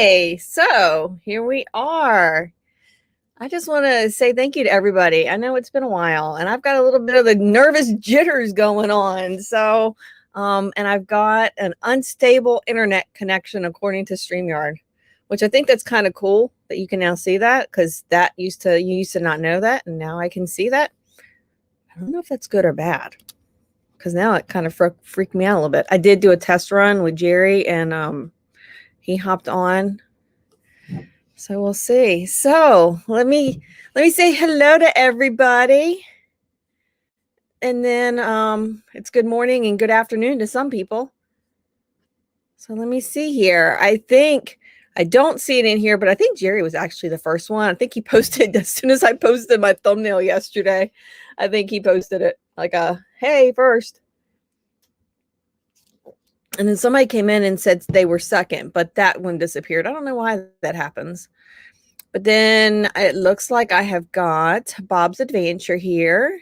Okay, so here we are. I just want to say thank you to everybody. I know it's been a while, and I've got a little bit of the nervous jitters going on. And I've got an unstable internet connection according to StreamYard, which I think that's kind of cool that you can now see that, because you used to not know that, and now I can see that. I don't know if that's good or bad, because now it kind of freaked me out a little bit. I did do a test run with Jerry, and he hopped on. So we'll see. So let me say hello to everybody. And then it's good morning and good afternoon to some people. So let me see here. I don't see it in here, but I think Jerry was actually the first one. I think he posted as soon as I posted my thumbnail yesterday. I think he posted it like hey, first. And then somebody came in and said they were second, but that one disappeared. I don't know why that happens. But then it looks like I have got Bob's Adventure here.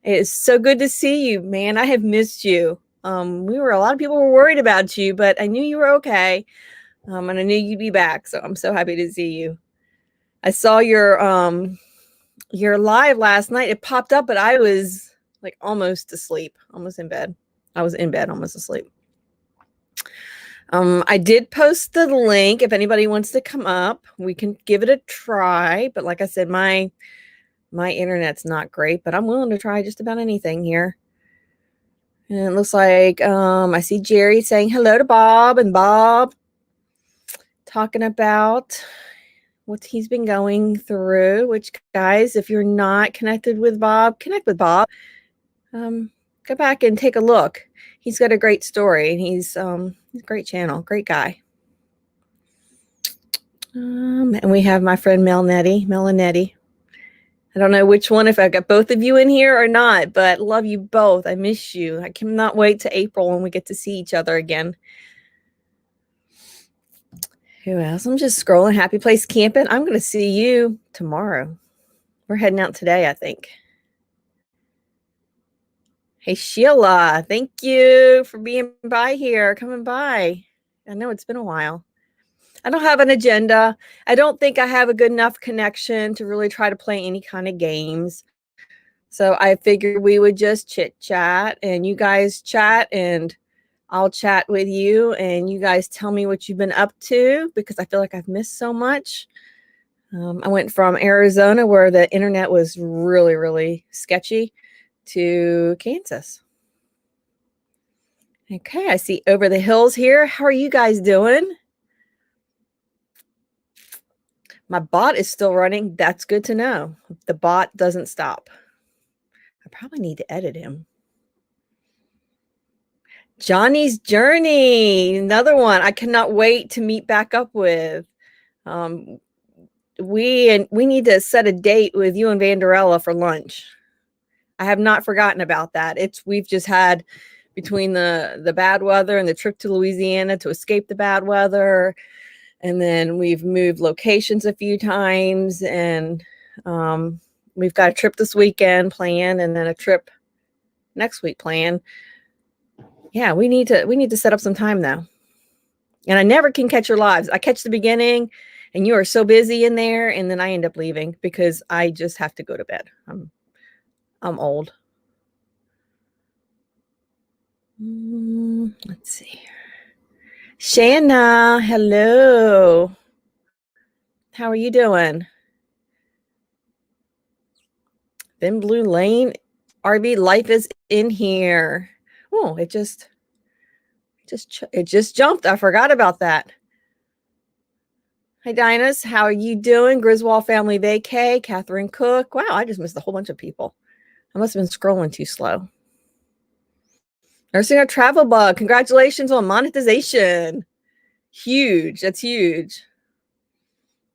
It is so good to see you, man. I have missed you. A lot of people were worried about you, but I knew you were okay. And I knew you'd be back. So I'm so happy to see you. I saw your live last night. It popped up, but I was like almost asleep, almost in bed. I was in bed, almost asleep. I did post the link. If anybody wants to come up, we can give it a try. But like I said, my internet's not great, but I'm willing to try just about anything here. And it looks like I see Jerry saying hello to Bob, and Bob talking about what he's been going through, which, guys, if you're not connected with Bob, connect with Bob. Go back and take a look. He's got a great story, and he's a great channel, great guy. And we have my friend Melanetti. I don't know which one, if I got both of you in here or not, but love you both. I miss you. I cannot wait to April when we get to see each other again. Who else? I'm just scrolling. Happy Place Camping. I'm going to see you tomorrow. We're heading out today, I think. Hey, Sheila, thank you for being by here, coming by. I know it's been a while. I don't have an agenda. I don't think I have a good enough connection to really try to play any kind of games. So I figured we would just chit chat, and you guys chat, and I'll chat with you, and you guys tell me what you've been up to, because I feel like I've missed so much. I went from Arizona, where the internet was really, really sketchy, to Kansas. Okay, I see Over the Hills here. How are you guys doing? My bot is still running. That's good to know. The bot doesn't stop. I probably need to edit him. Johnny's Journey, another one I cannot wait to meet back up with. We need to set a date with you and Vanderella for lunch. I have not forgotten about that. We've just had, between the bad weather and the trip to Louisiana to escape the bad weather, and then we've moved locations a few times, and we've got a trip this weekend planned, and then a trip next week planned. Yeah, we need to set up some time though. And I never can catch your lives. I catch the beginning, and you are so busy in there, and then I end up leaving because I just have to go to bed. I'm old. Let's see. Shanna, hello. How are you doing? Thin Blue Lane, RV Life is in here. Oh, it just jumped. I forgot about that. Hi, Dinus. How are you doing? Griswold Family Vacay, Catherine Cook. Wow, I just missed a whole bunch of people. I must have been scrolling too slow. Nursing a Travel Bug. Congratulations on monetization. Huge. That's huge.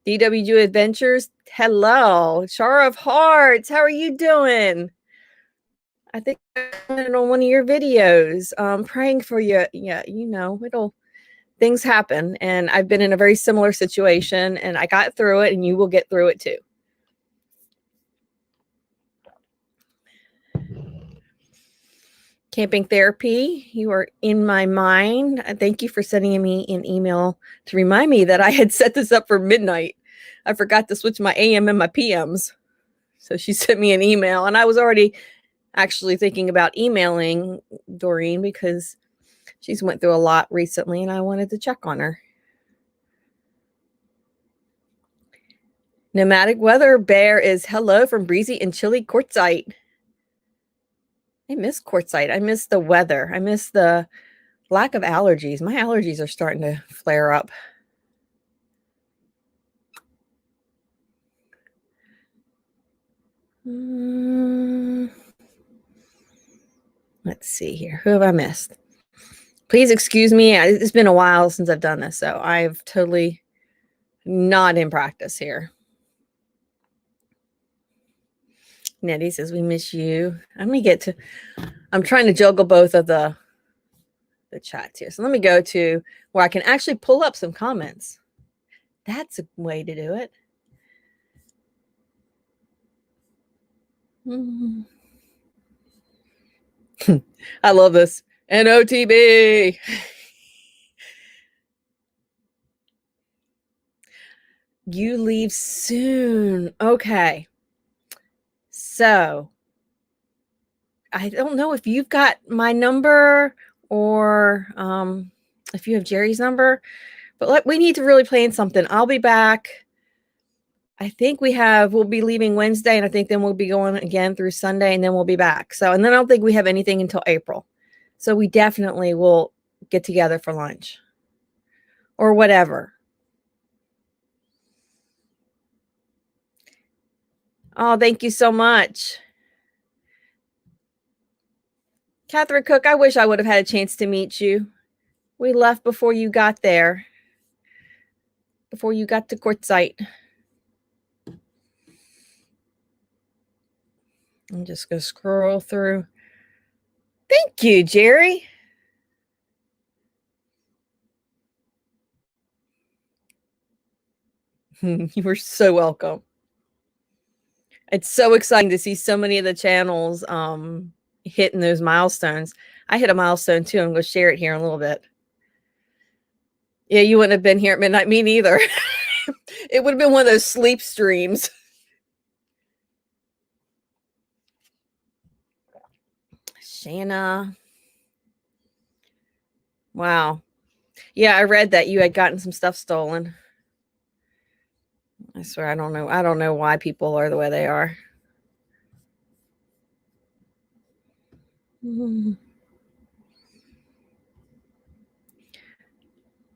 DWG Adventures. Hello. Shara of Hearts. How are you doing? I think I commented on one of your videos. Praying for you. Yeah, things happen, and I've been in a very similar situation, and I got through it, and you will get through it too. Camping Therapy, you are in my mind. Thank you for sending me an email to remind me that I had set this up for midnight. I forgot to switch my AM and my PMs. So she sent me an email, and I was already actually thinking about emailing Doreen because she's went through a lot recently and I wanted to check on her. Nomadic Weather Bear is hello from breezy and chilly Quartzsite. I miss Quartzsite. I miss the weather. I miss the lack of allergies. My allergies are starting to flare up. Let's see here. Who have I missed? Please excuse me. It's been a while since I've done this, so I've totally not in practice here. Nettie says, we miss you. I'm trying to juggle both of the chats here. So let me go to where I can actually pull up some comments. That's a way to do it. I love this. NOTB. You leave soon. Okay. So I don't know if you've got my number or if you have Jerry's number, but we need to really plan something. I'll be back. I think we'll be leaving Wednesday, and I think then we'll be going again through Sunday, and then we'll be back. So, and then I don't think we have anything until April. So we definitely will get together for lunch or whatever. Oh, thank you so much. Catherine Cook, I wish I would have had a chance to meet you. We left before you got there, before you got to Quartzsite. I'm just going to scroll through. Thank you, Jerry. You were so welcome. It's so exciting to see so many of the channels hitting those milestones. I hit a milestone too. I'm going to share it here in a little bit. Yeah, you wouldn't have been here at midnight. Me neither. It would have been one of those sleep streams. Shanna. Wow. Yeah, I read that you had gotten some stuff stolen. I swear, I don't know why people are the way they are.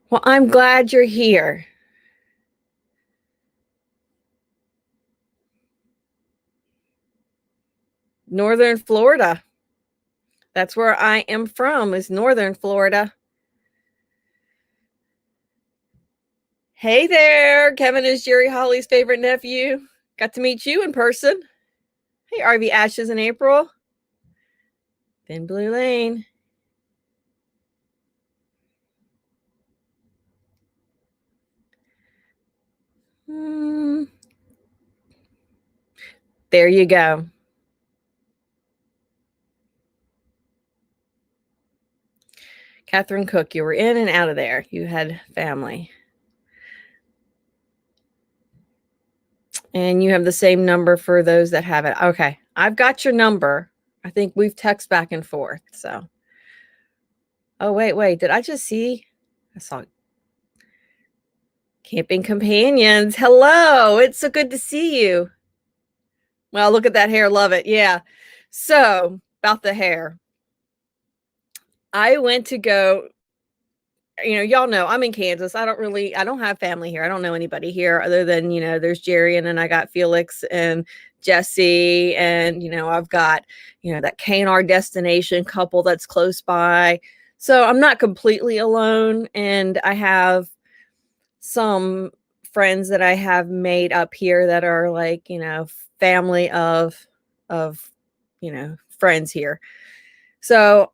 Well, I'm glad you're here. Northern Florida. That's where I am from, is Northern Florida. Hey there. Kevin is Jerry Holly's favorite nephew. Got to meet you in person. Hey, RV Ashes in April. Thin Blue Lane. There you go. Catherine Cook, you were in and out of there. You had family. And you have the same number for those that have it. Okay. I've got your number. I think we've texted back and forth. So. Oh, wait. Did I just see? I saw Camping Companions. Hello. It's so good to see you. Well, look at that hair. Love it. Yeah. So, about the hair. I went to go, y'all know I'm in Kansas. I don't have family here. I don't know anybody here other than, there's Jerry, and then I got Felix and Jesse, and, I've got, that K&R Destination couple that's close by. So I'm not completely alone, and I have some friends that I have made up here that are like, family of friends here. So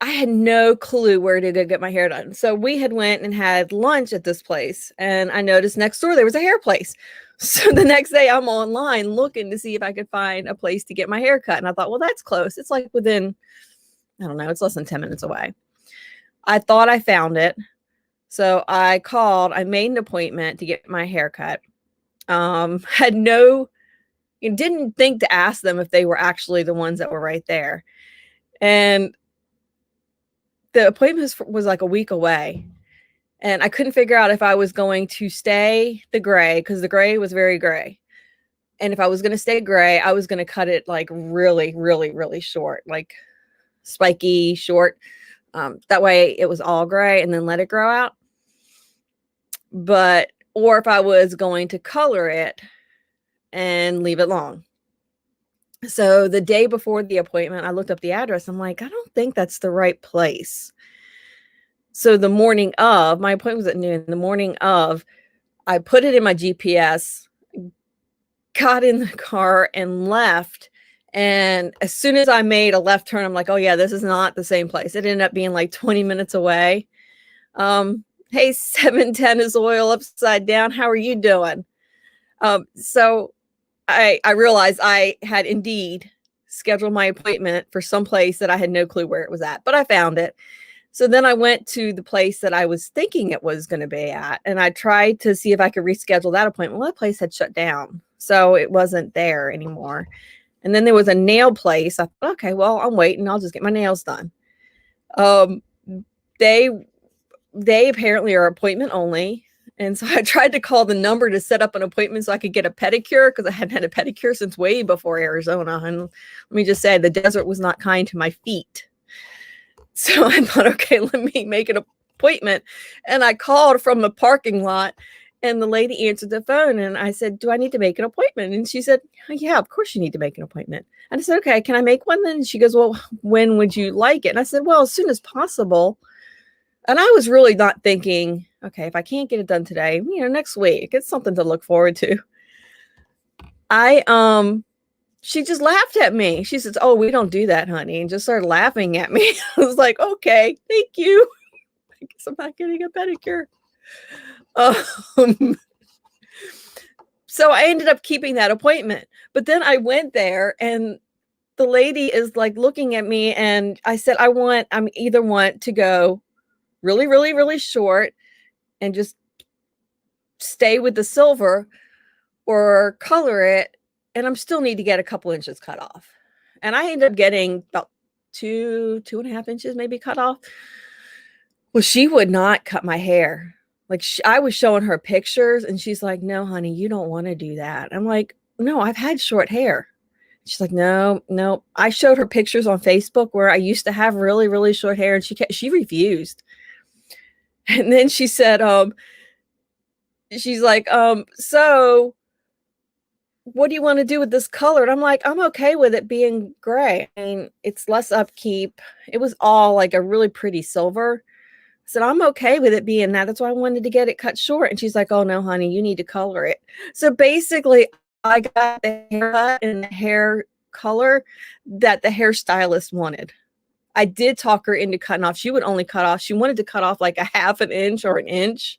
I had no clue where to go get my hair done. So we had went and had lunch at this place, and I noticed next door there was a hair place. So the next day I'm online looking to see if I could find a place to get my hair cut. And I thought, well, that's close. It's like within, I don't know, it's less than 10 minutes away. I thought I found it. So I called, I made an appointment to get my hair cut. Had no, didn't think to ask them if they were actually the ones that were right there. And the appointment was like a week away. And I couldn't figure out if I was going to stay the gray, because the gray was very gray. And if I was going to stay gray, I was going to cut it like really, really, really short, like spiky, short. That way it was all gray and then let it grow out. But, or if I was going to color it and leave it long. So the day before the appointment, I looked up the address. I'm like, I don't think that's the right place. So the morning of, my appointment was at noon. The morning of, I put it in my GPS, got in the car and left. And as soon as I made a left turn, I'm like, oh yeah, this is not the same place. It ended up being like 20 minutes away. Hey, 710 is oil upside down. How are you doing? So I realized I had indeed scheduled my appointment for some place that I had no clue where it was at, but I found it. So then I went to the place that I was thinking it was going to be at, and I tried to see if I could reschedule that appointment. Well, that place had shut down, so it wasn't there anymore. And then there was a nail place. I thought, okay, well, I'm waiting. I'll just get my nails done. They apparently are appointment only. And so I tried to call the number to set up an appointment so I could get a pedicure, because I hadn't had a pedicure since way before Arizona. And let me just say, the desert was not kind to my feet. So I thought, okay, let me make an appointment. And I called from the parking lot, and the lady answered the phone. And I said, do I need to make an appointment? And she said, yeah, of course you need to make an appointment. And I said, okay, can I make one then? And she goes, well, when would you like it? And I said, well, as soon as possible. And I was really not thinking, okay, if I can't get it done today, next week, it's something to look forward to. She just laughed at me. She says, oh, we don't do that, honey. And just started laughing at me. I was like, okay, thank you. I guess I'm not getting a pedicure. So I ended up keeping that appointment. But then I went there, and the lady is like looking at me, and I said, I either want to go really, really, really short and just stay with the silver, or color it, and I'm still need to get a couple inches cut off. And I ended up getting about 2.5 inches maybe cut off. Well, she would not cut my hair. Like, I was showing her pictures, and she's like, no, honey, you don't want to do that. I'm like, no, I've had short hair. She's like, no. I showed her pictures on Facebook where I used to have really, really short hair, and she refused. And then she said, she's like, so what do you want to do with this color? And I'm like, I'm okay with it being gray. I mean, it's less upkeep. It was all like a really pretty silver. I said, I'm okay with it being that. That's why I wanted to get it cut short. And she's like, oh no, honey, you need to color it. So basically I got the haircut and the hair color that the hairstylist wanted. I did talk her into cutting off. She would only cut off. She wanted to cut off like a 1/2 inch or an inch.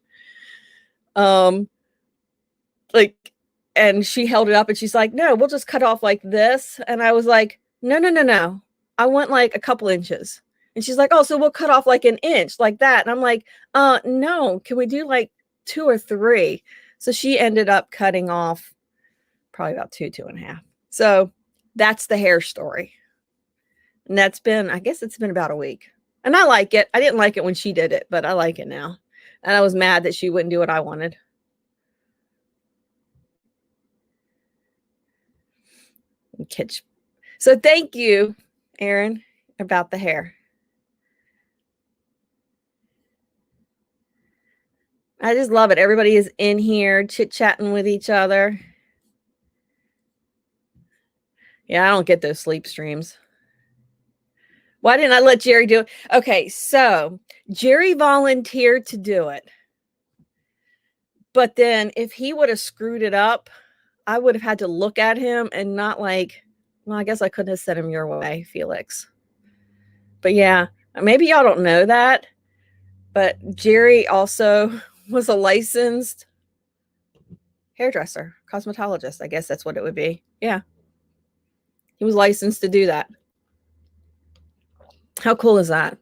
And she held it up, and she's like, no, we'll just cut off like this. And I was like, no. I want like a couple inches. And she's like, oh, so we'll cut off like an inch like that. And I'm like, no, can we do like 2 or 3? So she ended up cutting off probably about 2.5. So that's the hair story. And I guess it's been about a week. And I like it. I didn't like it when she did it, but I like it now. And I was mad that she wouldn't do what I wanted. So thank you, Aaron, about the hair. I just love it. Everybody is in here chit-chatting with each other. Yeah, I don't get those sleep streams. Why didn't I let Jerry do it? Okay, so Jerry volunteered to do it. But then if he would have screwed it up, I would have had to look at him and not like, well, I guess I couldn't have sent him your way, Felix. But yeah, maybe y'all don't know that, but Jerry also was a licensed hairdresser, cosmetologist. I guess that's what it would be. Yeah. He was licensed to do that. How cool is that?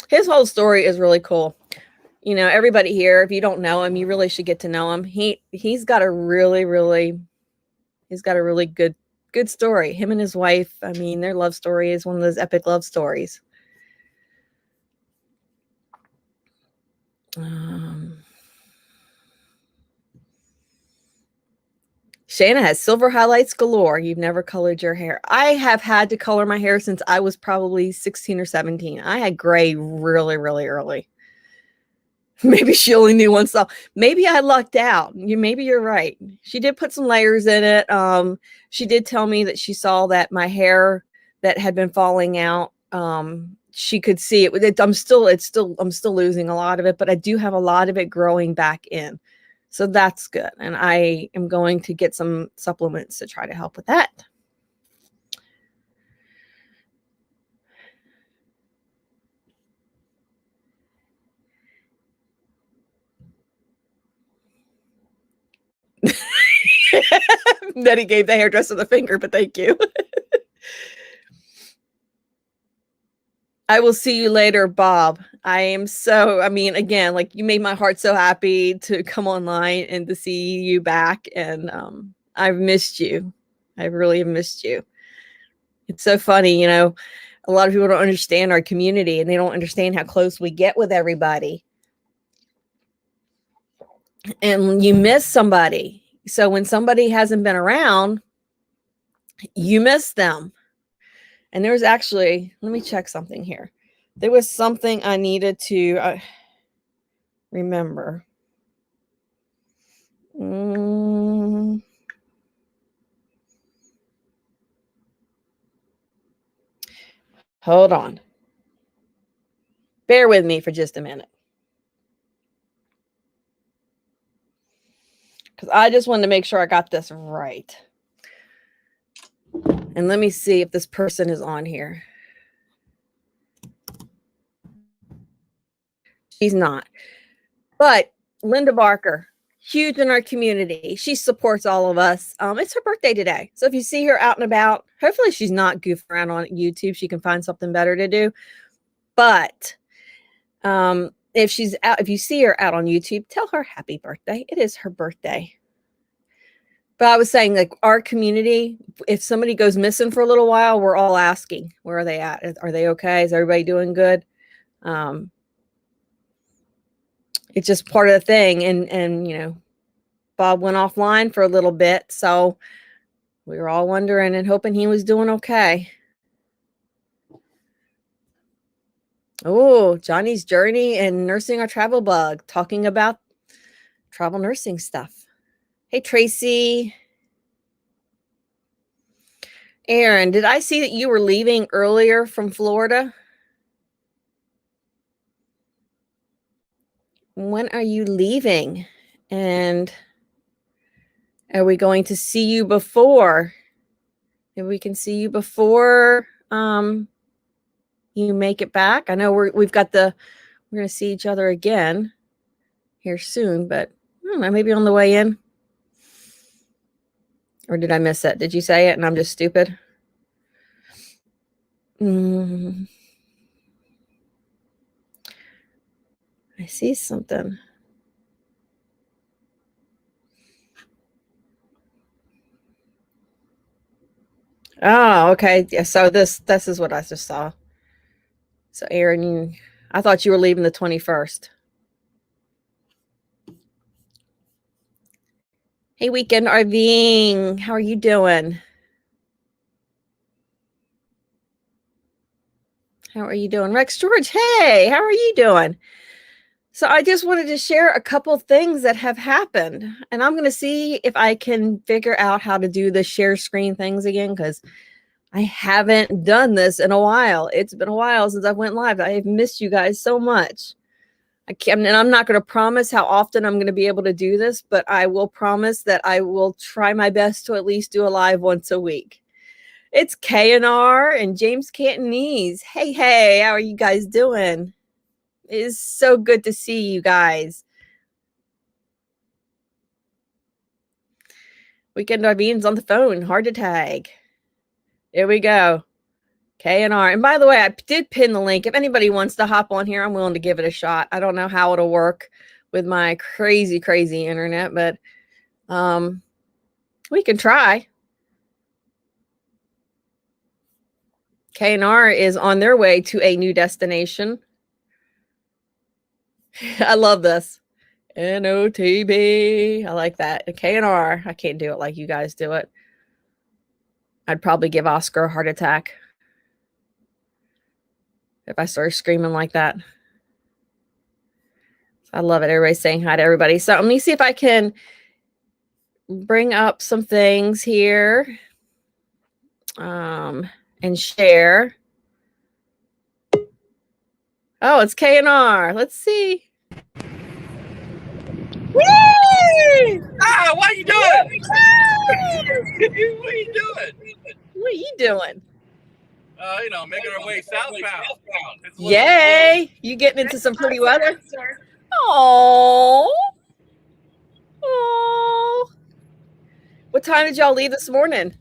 His whole story is really cool. You know, everybody here, if you don't know him, you really should get to know him. He's got a really good story. Him and his wife, I mean, their love story is one of those epic love stories. Shana has silver highlights galore. You've never colored your hair. I have had to color my hair since I was probably 16 or 17. I had gray really early. Maybe she only knew one style. Maybe I lucked out. Maybe you're right. She did put some layers in it. She did tell me that she saw that my hair that had been falling out, she could see it. I'm still losing a lot of it, but I do have a lot of it growing back in. So that's good. And I am going to get some supplements to try to help with that. Nettie gave the hairdresser the finger, but thank you. I will see you later, Bob. I mean, again, like you made my heart so happy to come online and to see you back. And I've missed you. I really have missed you. It's so funny, you know, a lot of people don't understand our community and they don't understand how close we get with everybody. And you miss somebody. So when somebody hasn't been around, you miss them. And there's actually, let me check something here. There was something I needed to remember. Hold on. Bear with me for just a minute. Because I just wanted to make sure I got this right. And let me see if this person is on here. She's not. But Linda Barker, huge in our community. She supports all of us. It's her birthday today. So if you see her out and about, hopefully she's not goofing around on YouTube. She can find something better to do. But if she's out, if you see her out on YouTube, tell her happy birthday. It is her birthday. But I was saying, like, our community, if somebody goes missing for a little while, we're all asking, where are they at? Are they okay? Is everybody doing good? It's just part of the thing. And, you know, Bob went offline for a little bit. So we were all wondering and hoping he was doing okay. Oh, Johnny's journey and nursing a travel bug, talking about travel nursing stuff. Hey, Tracy. Aaron, did I see that you were leaving earlier from Florida? When are you leaving? And are we going to see you before? If we can see you before you make it back. I know we're going to see each other again here soon, but I don't know, maybe on the way in. Or did I miss it? Did you say it and I'm just stupid? I see something. Oh, okay. Yeah, so this is what I just saw. So Aaron, I thought you were leaving the 21st. Hey, Weekend RVing. How are you doing? How are you doing? Rex George, hey, how are you doing? So I just wanted to share a couple things that have happened. And I'm going to see if I can figure out how to do the share screen things again, because I haven't done this in a while. It's been a while since I went live. I have missed you guys so much. And I'm not going to promise how often I'm going to be able to do this, but I will promise that I will try my best to at least do a live once a week. It's KNR and James Cantonese. Hey, how are you guys doing? It is so good to see you guys. Weekend RVing's on the phone. Hard to tag. Here we go. K&R. And by the way, I did pin the link. If anybody wants to hop on here, I'm willing to give it a shot. I don't know how it'll work with my crazy, crazy internet, but we can try. K&R is on their way to a new destination. I love this. NOTB. I like that. K&R. I can't do it like you guys do it. I'd probably give Oscar a heart attack if I started screaming like that. I love it. Everybody's saying hi to everybody. So let me see if I can bring up some things here and share. Oh, it's K&R. Let's see. Whee! Ah, what are you doing? What are you doing? What are you doing? Making our way southbound. Yay! You getting into some pretty weather? Oh. Oh. What time did y'all leave this morning?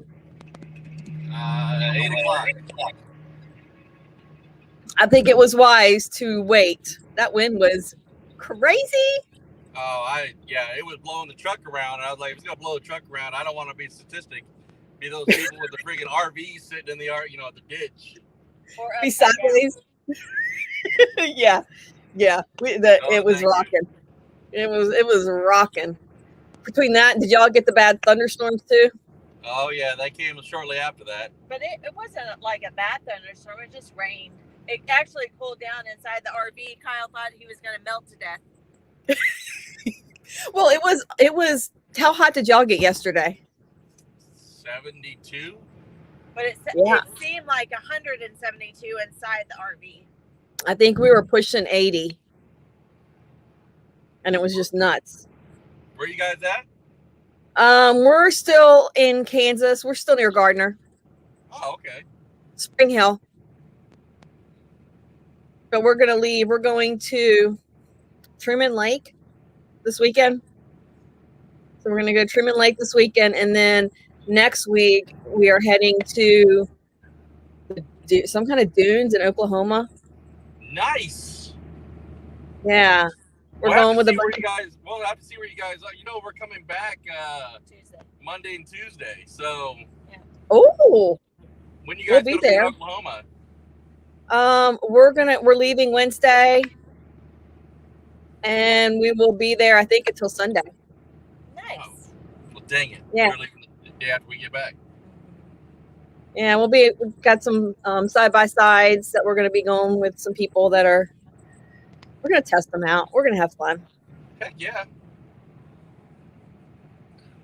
8 o'clock. I think it was wise to wait. That wind was crazy. It was blowing the truck around. And I was like, if it's gonna blow the truck around, I don't want to be a statistic. Be those people with the freaking RVs sitting in the at the ditch. Be sideways. Yeah. It was rocking. It was rocking. Between that, did y'all get the bad thunderstorms too? Oh yeah, they came shortly after that. But it wasn't like a bad thunderstorm. It just rained. It actually cooled down inside the RV. Kyle thought he was going to melt to death. Well, it was. How hot did y'all get yesterday? 72. But it seemed like 172 inside the RV. I think we were pushing 80. And it was just nuts. Where you guys at? We're still in Kansas. We're still near Gardner. Oh, okay. Spring Hill. But we're gonna leave. We're going to Truman Lake this weekend. So we're gonna go to Truman Lake this weekend, and then next week we are heading to some kind of dunes in Oklahoma. Nice. Yeah. We're going with We'll have to see where you guys are. We're coming back Tuesday. Monday and Tuesday. So oh, when you guys we'll be go there. To Oklahoma? We're leaving Wednesday, and we will be there, I think, until Sunday. Nice. Oh, well, dang it. Yeah. We're leaving the day after we get back. Yeah, we've got some side-by-sides that we're going to be going with some people that we're going to test them out. We're going to have fun. Heck yeah.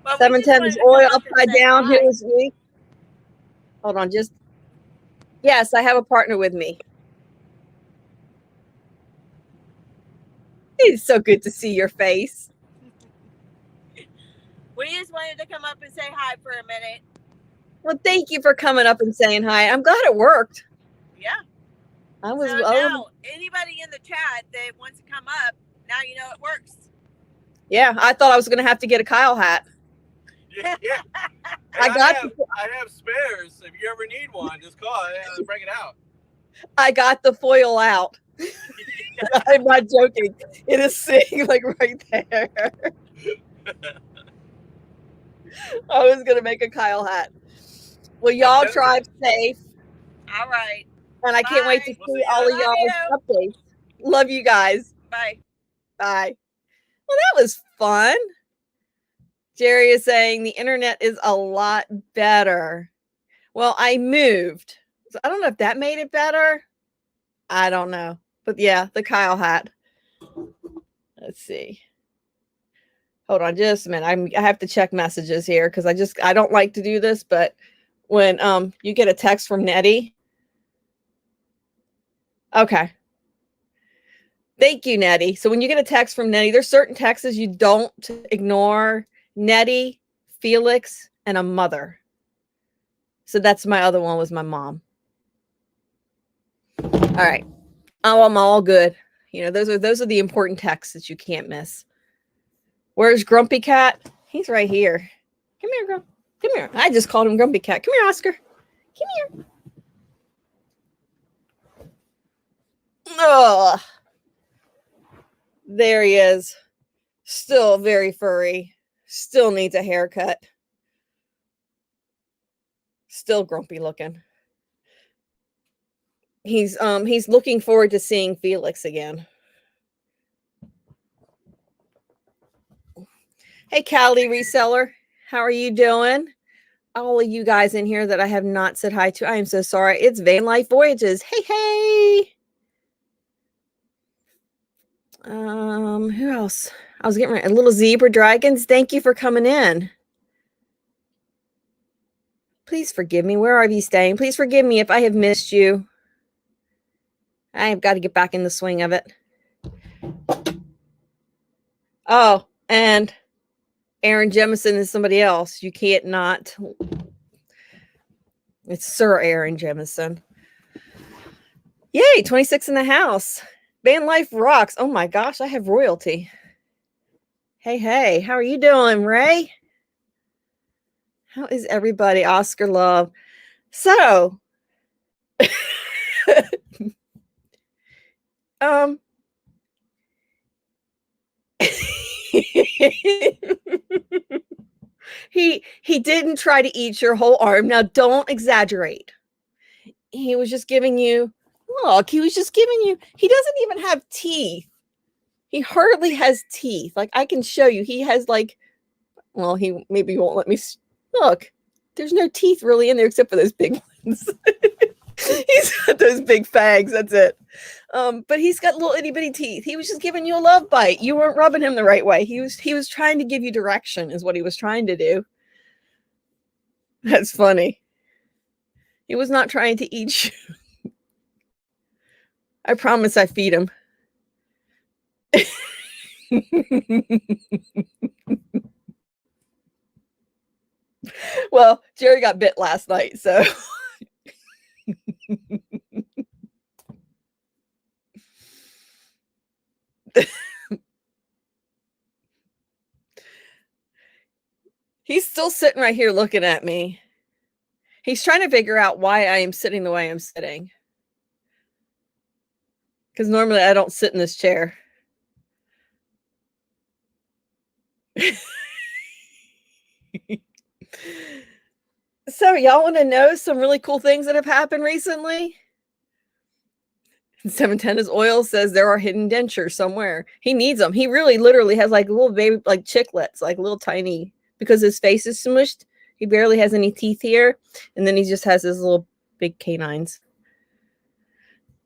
Well, 710 is oil upside down. Here was week. Hold on, yes, I have a partner with me. It's so good to see your face. We just wanted to come up and say hi for a minute. Well, thank you for coming up and saying hi. I'm glad it worked. Yeah. Now, anybody in the chat that wants to come up, now you know it works. Yeah, I thought I was going to have to get a Kyle hat. Yeah. I have spares. If you ever need one, just call. Bring it out. I got the foil out. I'm not joking. It is sitting like right there. I was going to make a Kyle hat. Well, y'all drive safe. All right. And I can't wait to see all of y'all's updates. Love you guys. Bye. Bye. Well, that was fun. Jerry is saying the internet is a lot better. Well, I moved. So I don't know if that made it better. I don't know. But yeah, the Kyle hat. Let's see. Hold on just a minute. I have to check messages here because I don't like to do this, but when you get a text from Nettie. Okay. Thank you, Nettie. So when you get a text from Nettie, there's certain texts you don't ignore. Nettie, Felix, and a mother. So that's my other one was my mom. All right. Oh, I'm all good. Those are the important texts that you can't miss. Where's Grumpy Cat? He's right here. Come here, Grump. Come here. I just called him Grumpy Cat. Come here, Oscar. Come here. Oh, there he is. Still very furry. Still needs a haircut. Still grumpy looking. He's looking forward to seeing Felix again. Hey, Callie reseller, how are you doing? All of you guys in here that I have not said hi to, I am so sorry. It's Van Life Voyages. Hey, hey. Who else? I was getting a little zebra dragons. Thank you for coming in. Please forgive me. Where are you staying? Please forgive me if I have missed you. I have got to get back in the swing of it. Oh, and Aaron Jemison is somebody else. You can't not. It's Sir Aaron Jemison. Yay, 26 in the house. Van Life rocks. Oh my gosh, I have royalty. Hey, hey, how are you doing, Ray? How is everybody? Oscar Love. So, he didn't try to eat your whole arm. Now, don't exaggerate. He was just giving you, look, he was just giving you, he doesn't even have teeth. He hardly has teeth. Like, I can show you. He has like, well, he maybe won't let me look. There's no teeth really in there except for those big ones. He's got those big fangs. That's it. But he's got little itty bitty teeth. He was just giving you a love bite. You weren't rubbing him the right way. He was trying to give you direction, is what he was trying to do. That's funny. He was not trying to eat you. I promise I feed him. Well, Jerry got bit last night, so he's still sitting right here looking at me. He's trying to figure out why I am sitting the way I'm sitting. Because normally I don't sit in this chair. So y'all want to know some really cool things that have happened recently? 710 is oil says there are hidden dentures somewhere. He needs them. He really literally has like little baby, like chiclets, like little tiny, because his face is smushed. He barely has any teeth here. And then he just has his little big canines.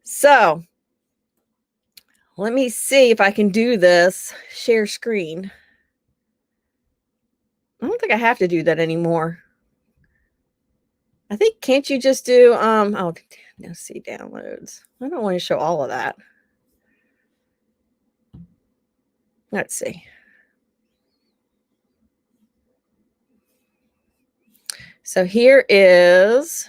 So let me see if I can do this. Share screen. I don't think I have to do that anymore. I think, can't you just do, oh, no, see downloads. I don't want to show all of that. Let's see. So here is,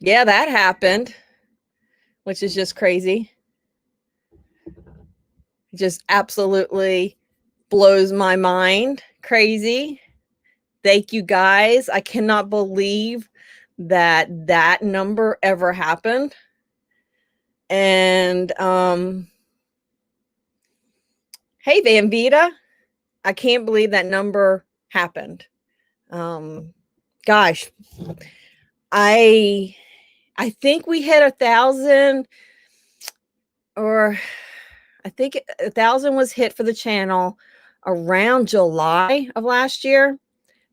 yeah, that happened, which is just crazy. It just absolutely blows my mind. Crazy. Thank you guys. I cannot believe that that number ever happened. And hey, Van Vita, I can't believe that number happened. Gosh, I think we hit 1,000, or I think 1,000 was hit for the channel around July of last year.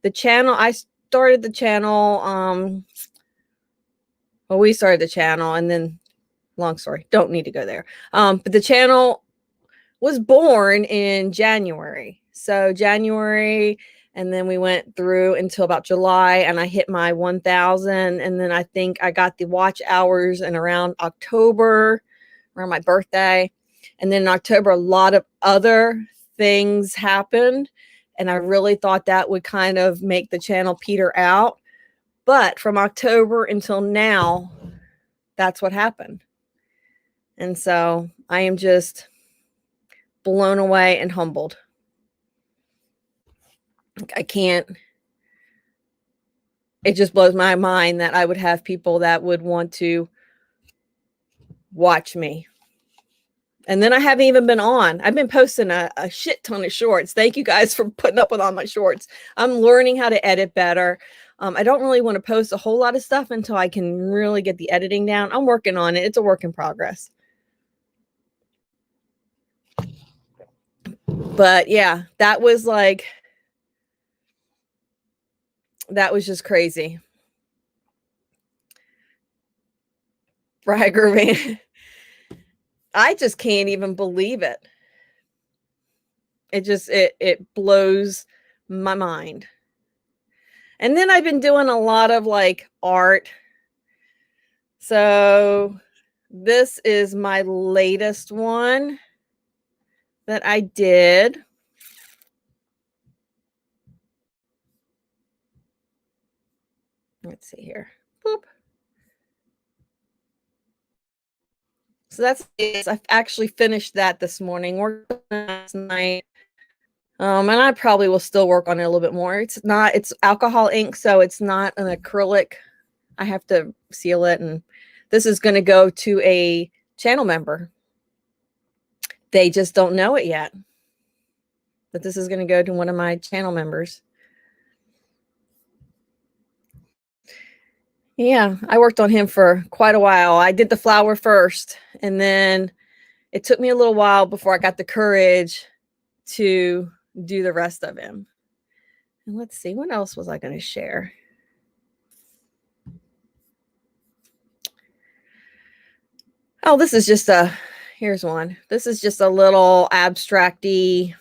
The channel, I started the channel, well, we started the channel, and then, long story, don't need to go there. But the channel was born in January. So January, and then we went through until about July, and I hit my 1,000. And then I think I got the watch hours in around October, around my birthday. And then in October, a lot of other things happened. And I really thought that would kind of make the channel peter out. But from October until now, that's what happened. And so I am just blown away and humbled. I can't it just blows my mind that I would have people that would want to watch me. And then I haven't even been on. I've been posting a shit ton of shorts. Thank you guys for putting up with all my shorts. I'm learning how to edit better. I don't really want to post a whole lot of stuff until I can really get the editing down. I'm working on it. It's a work in progress. But yeah, that was just crazy. Bragger, man. I just can't even believe it. It blows my mind. And then I've been doing a lot of art. So this is my latest one that I did. Let's see here. Boop. So that's it. I actually finished that this morning. Worked on it last night. And I probably will still work on it a little bit more. It's alcohol ink, so it's not an acrylic. I have to seal it, and this is going to go to a channel member. They just don't know it yet, but this is going to go to one of my channel members. Yeah, I worked on him for quite a while. I did the flower first, and then it took me a little while before I got the courage to do the rest of him. And let's see, what else was I going to share? Oh, this is just here's one. This is just a little abstract-y.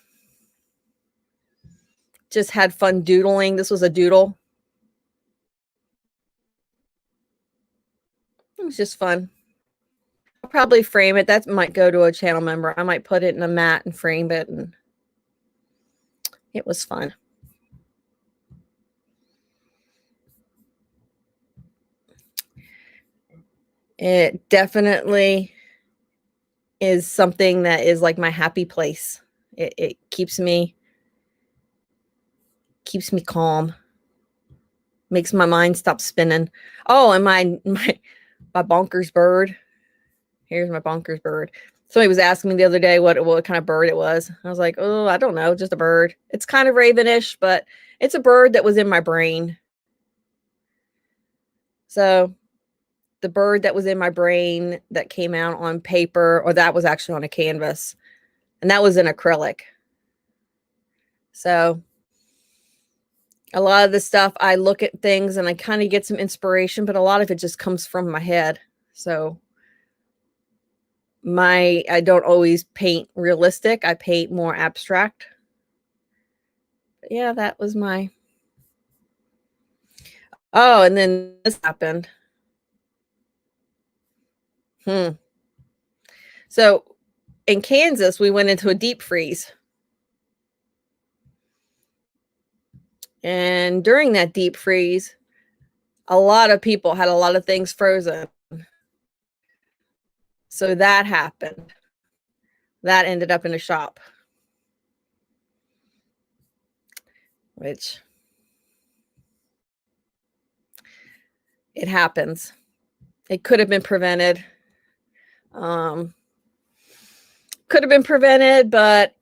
Just had fun doodling. This was a doodle. It was just fun. I'll probably frame it. That might go to a channel member. I might put it in a mat and frame it, and it was fun. It definitely is something that is like my happy place. It keeps me calm. Makes my mind stop spinning. Oh, and my bonkers bird. Here's my bonkers bird. Somebody was asking me the other day what kind of bird it was. I was like, oh, I don't know, just a bird. It's kind of ravenish, but it's a bird that was in my brain. So the bird that was in my brain that came out on paper, or that was actually on a canvas, and that was in acrylic. So a lot of the stuff, I look at things and I kind of get some inspiration, but a lot of it just comes from my head. So I don't always paint realistic. I paint more abstract. But yeah, that was my. Oh, and then this happened. So in Kansas, we went into a deep freeze. And during that deep freeze, a lot of people had a lot of things frozen. So that happened. That ended up in a shop. Which it happens. It could have been prevented. Could have been prevented, but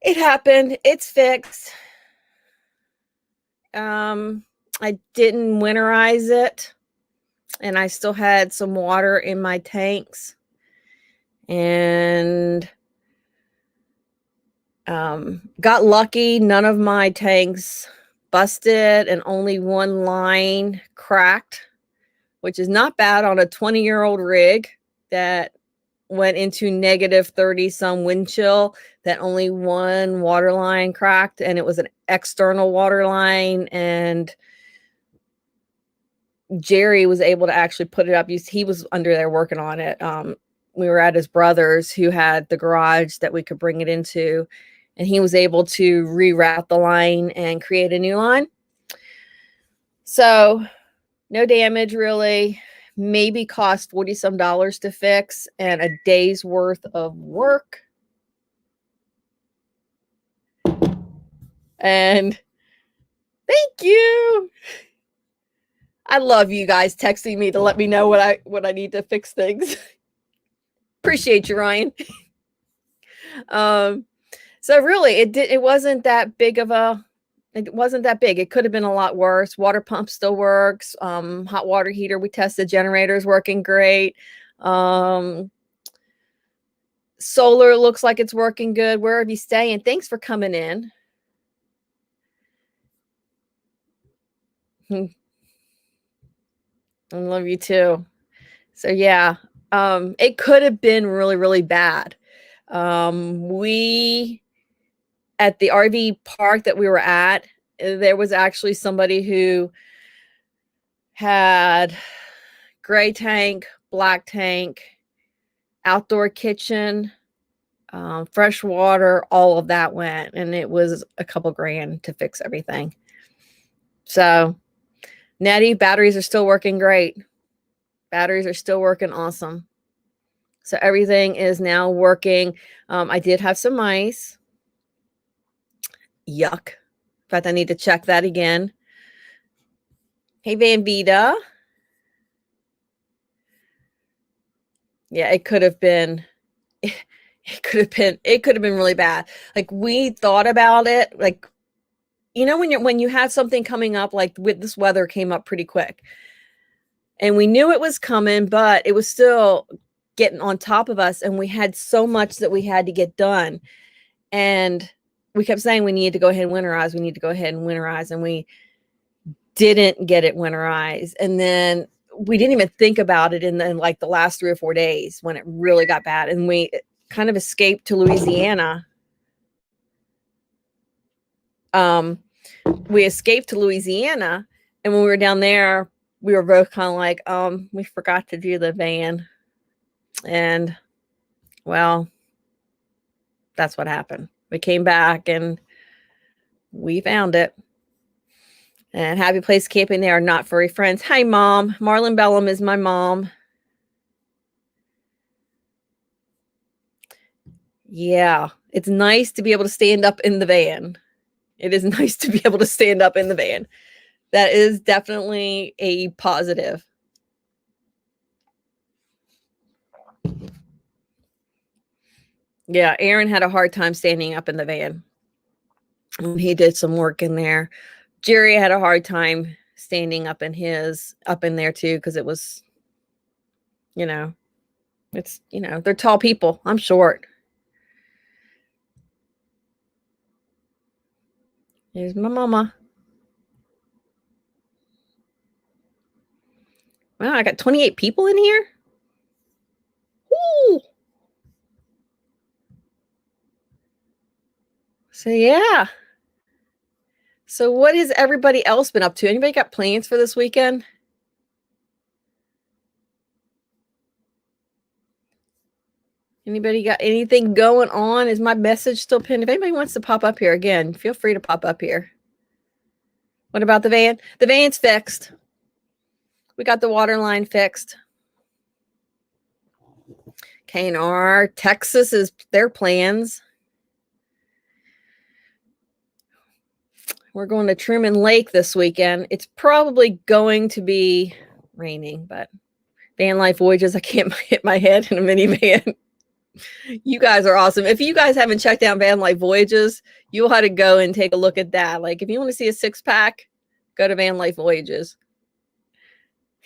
it happened. It's fixed. I didn't winterize it, and I still had some water in my tanks, and got lucky. None of my tanks busted, and only one line cracked, which is not bad on a 20-year-old rig that went into negative 30 some wind chill, that only one water line cracked, and it was an external water line. And Jerry was able to actually put it up. He was under there working on it. We were at his brother's, who had the garage that we could bring it into, and he was able to reroute the line and create a new line. So no damage really. Maybe cost $40 some to fix, and a day's worth of work. And Thank you. I love you guys texting me to let me know what I need to fix things. Appreciate you, Ryan. So really it wasn't that big of a it wasn't that big. It could have been a lot worse. Water pump still works. Hot water heater, we tested, generators working great. Solar looks like it's working good. Where are you staying? Thanks for coming in. I love you too. So yeah, it could have been really, really bad. We at the RV park that we were at, there was actually somebody who had gray tank, black tank, outdoor kitchen, fresh water, all of that went, and it was a couple grand to fix everything. So Nettie, batteries are still working great. Batteries are still working awesome. So everything is now working. I did have some mice. Yuck. In fact, I need to check that again. Hey, Van Vita. Yeah, it could have been really bad. Like we thought about it, like, you know, when you have something coming up, like with this weather came up pretty quick. And we knew it was coming, but it was still getting on top of us. And we had so much that we had to get done. And we kept saying we need to go ahead and winterize. We need to go ahead and winterize. And we didn't get it winterized. And then we didn't even think about it in like the last 3 or 4 days when it really got bad. And we kind of escaped to Louisiana. We escaped to Louisiana. And when we were down there, we were both kind of like, we forgot to do the van. And well, that's what happened. We came back and we found it. And Happy Place Camping, they are not furry friends. Hi, Mom. Marlon Bellum is my mom. Yeah, it's nice to be able to stand up in the van. It is nice to be able to stand up in the van. That is definitely a positive. Yeah, Aaron had a hard time standing up in the van. He did some work in there. Jerry had a hard time standing up in there too, because it was, you know, it's, you know, they're tall people. I'm short. Here's my mama. Wow, I got 28 people in here. Woo! So yeah. So what has everybody else been up to? Anybody got plans for this weekend? Anybody got anything going on? Is my message still pinned? If anybody wants to pop up here again, feel free to pop up here. What about the van? The van's fixed. We got the water line fixed. K&R, Texas is their plans. We're going to Truman Lake this weekend. It's probably going to be raining, but Van Life Voyages, I can't hit my head in a minivan. You guys are awesome. If you guys haven't checked out Van Life Voyages, you'll have to go and take a look at that. Like if you want to see a 6-pack, go to Van Life Voyages.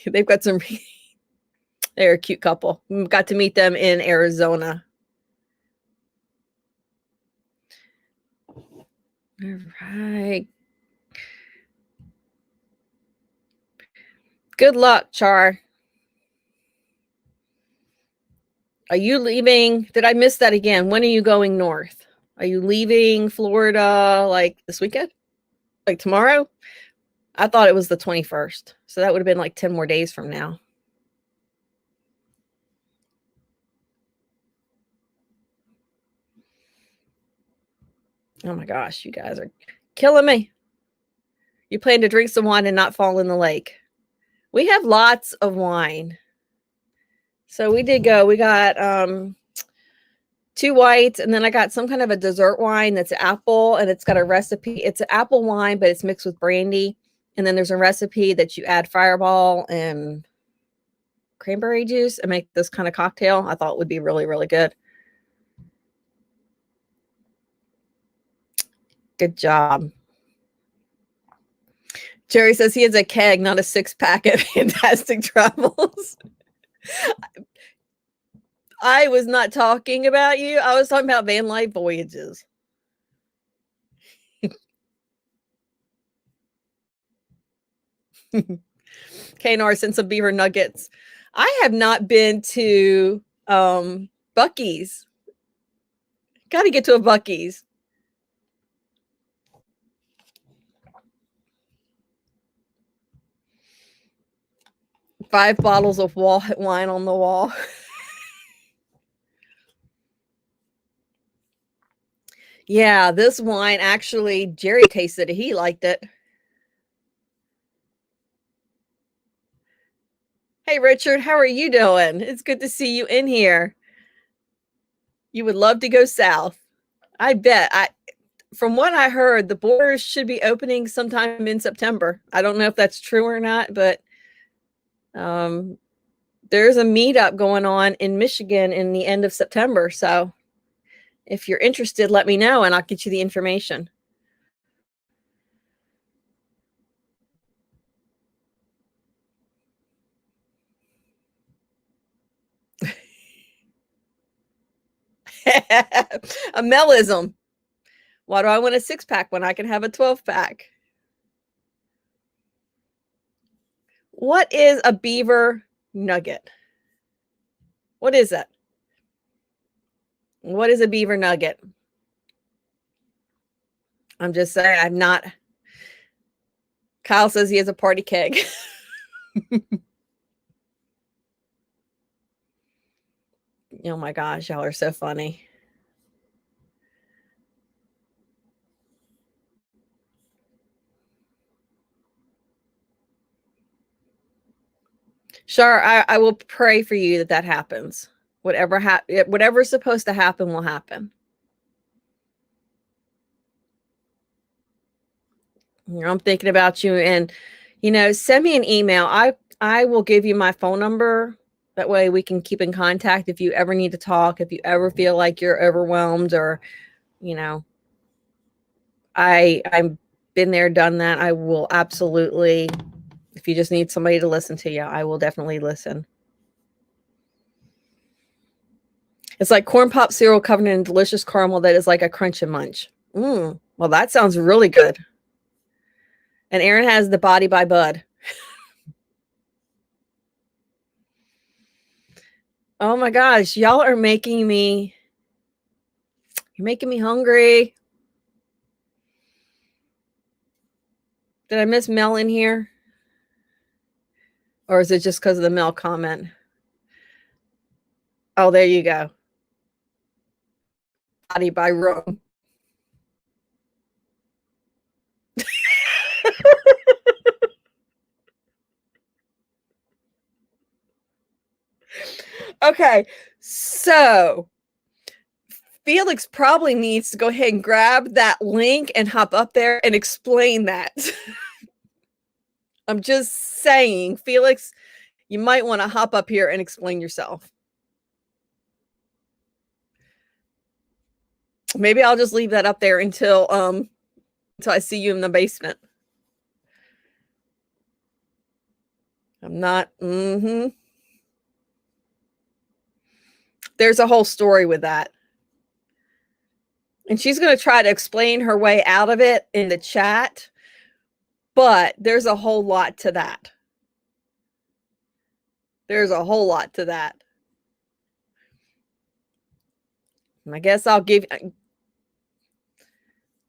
They've got some, they're a cute couple. We got to meet them in Arizona. All right. Good luck, Char. Are you leaving? Did I miss that again? When are you going north? Are you leaving Florida like this weekend? Like tomorrow? I thought it was the 21st. So that would have been like 10 more days from now. Oh my gosh, you guys are killing me. You plan to drink some wine and not fall in the lake. We have lots of wine. So we did go. We got 2 whites, and then I got some kind of a dessert wine that's apple, and it's got a recipe. It's an apple wine, but it's mixed with brandy. And then there's a recipe that you add Fireball and cranberry juice and make this kind of cocktail. I thought would be really, really good. Good job. Jerry says he has a keg, not a 6-pack at Fantastic Travels. I was not talking about you. I was talking about Van Life Voyages. KNR sent some beaver nuggets. I have not been to Buc-ee's. Got to get to a Buc-ee's. Five bottles of wine on the wall. Yeah, this wine actually, Jerry tasted it. He liked it. Hey, Richard, how are you doing? It's good to see you in here. You would love to go south. I bet. From what I heard, the borders should be opening sometime in September. I don't know if that's true or not, but there's a meetup going on in Michigan in the end of September. So if you're interested, let me know and I'll get you the information. A Melism. Why do I want a 6-pack when I can have a 12-pack? What is a beaver nugget? What is that? What is a beaver nugget? I'm just saying, I'm not. Kyle says he has a party keg. Oh my gosh, y'all are so funny. Sure, I will pray for you that happens. Whatever's supposed to happen will happen. I'm thinking about you, and send me an email. I will give you my phone number. That way we can keep in contact if you ever need to talk, if you ever feel like you're overwhelmed or, I've been there, done that. I will absolutely, if you just need somebody to listen to you, I will definitely listen. It's like corn pop cereal covered in delicious caramel that is like a crunch and munch. Well, that sounds really good. And Aaron has the Body by Bud. Oh my gosh, y'all are making me hungry. Did I miss Mel in here? Or is it just because of the Mel comment? Oh, there you go. Body by Rome. Okay, so Felix probably needs to go ahead and grab that link and hop up there and explain that. I'm just saying, Felix, you might want to hop up here and explain yourself. Maybe I'll just leave that up there until I see you in the basement. I'm not. There's a whole story with that. And she's going to try to explain her way out of it in the chat. But there's a whole lot to that. There's a whole lot to that. And I guess I'll give.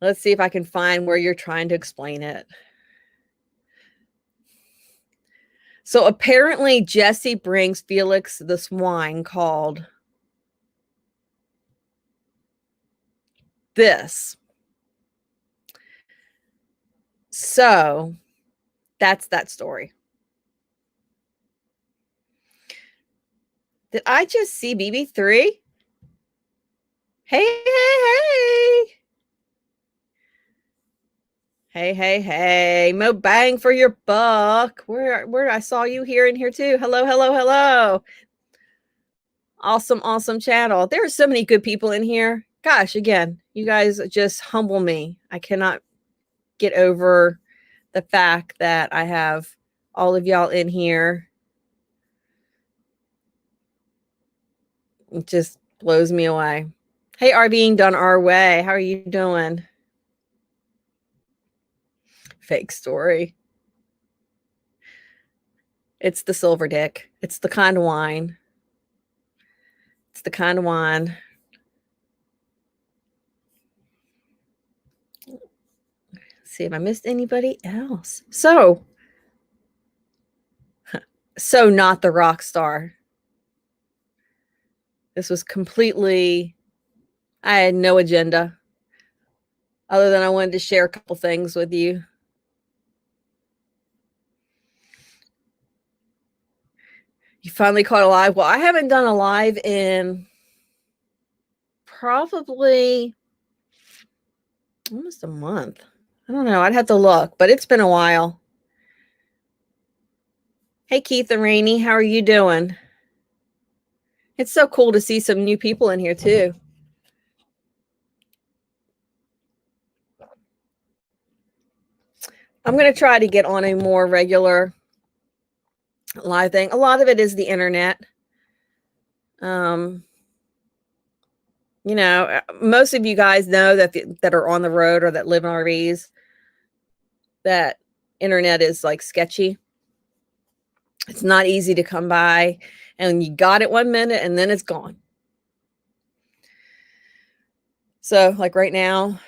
Let's see if I can find where you're trying to explain it. So apparently Jesse brings Felix this wine called this. So that's that story. Did I just see BB3? Hey, hey, hey. Hey, hey, hey. Mo bang for your buck. Where I saw you here and here too. Hello, hello, hello. Awesome, awesome channel. There are so many good people in here. Gosh, again, you guys just humble me. I cannot get over the fact that I have all of y'all in here. It just blows me away. Hey, R being done our way. How are you doing? Fake story. It's the silver dick. It's the kind of wine. It's the kind of wine. Let's see if I missed anybody else. So not the rock star. This was completely, I had no agenda other than I wanted to share a couple things with you. You finally caught a live. Well, I haven't done a live in probably almost a month. I don't know. I'd have to look, but it's been a while. Hey, Keith and Rainey, how are you doing? It's so cool to see some new people in here too. I'm going to try to get on a more regular live thing. A lot of it is the internet. You know, most of you guys know that are on the road or that live in RVs, that internet is like sketchy. It's not easy to come by, and you got it 1 minute and then it's gone. So like right now,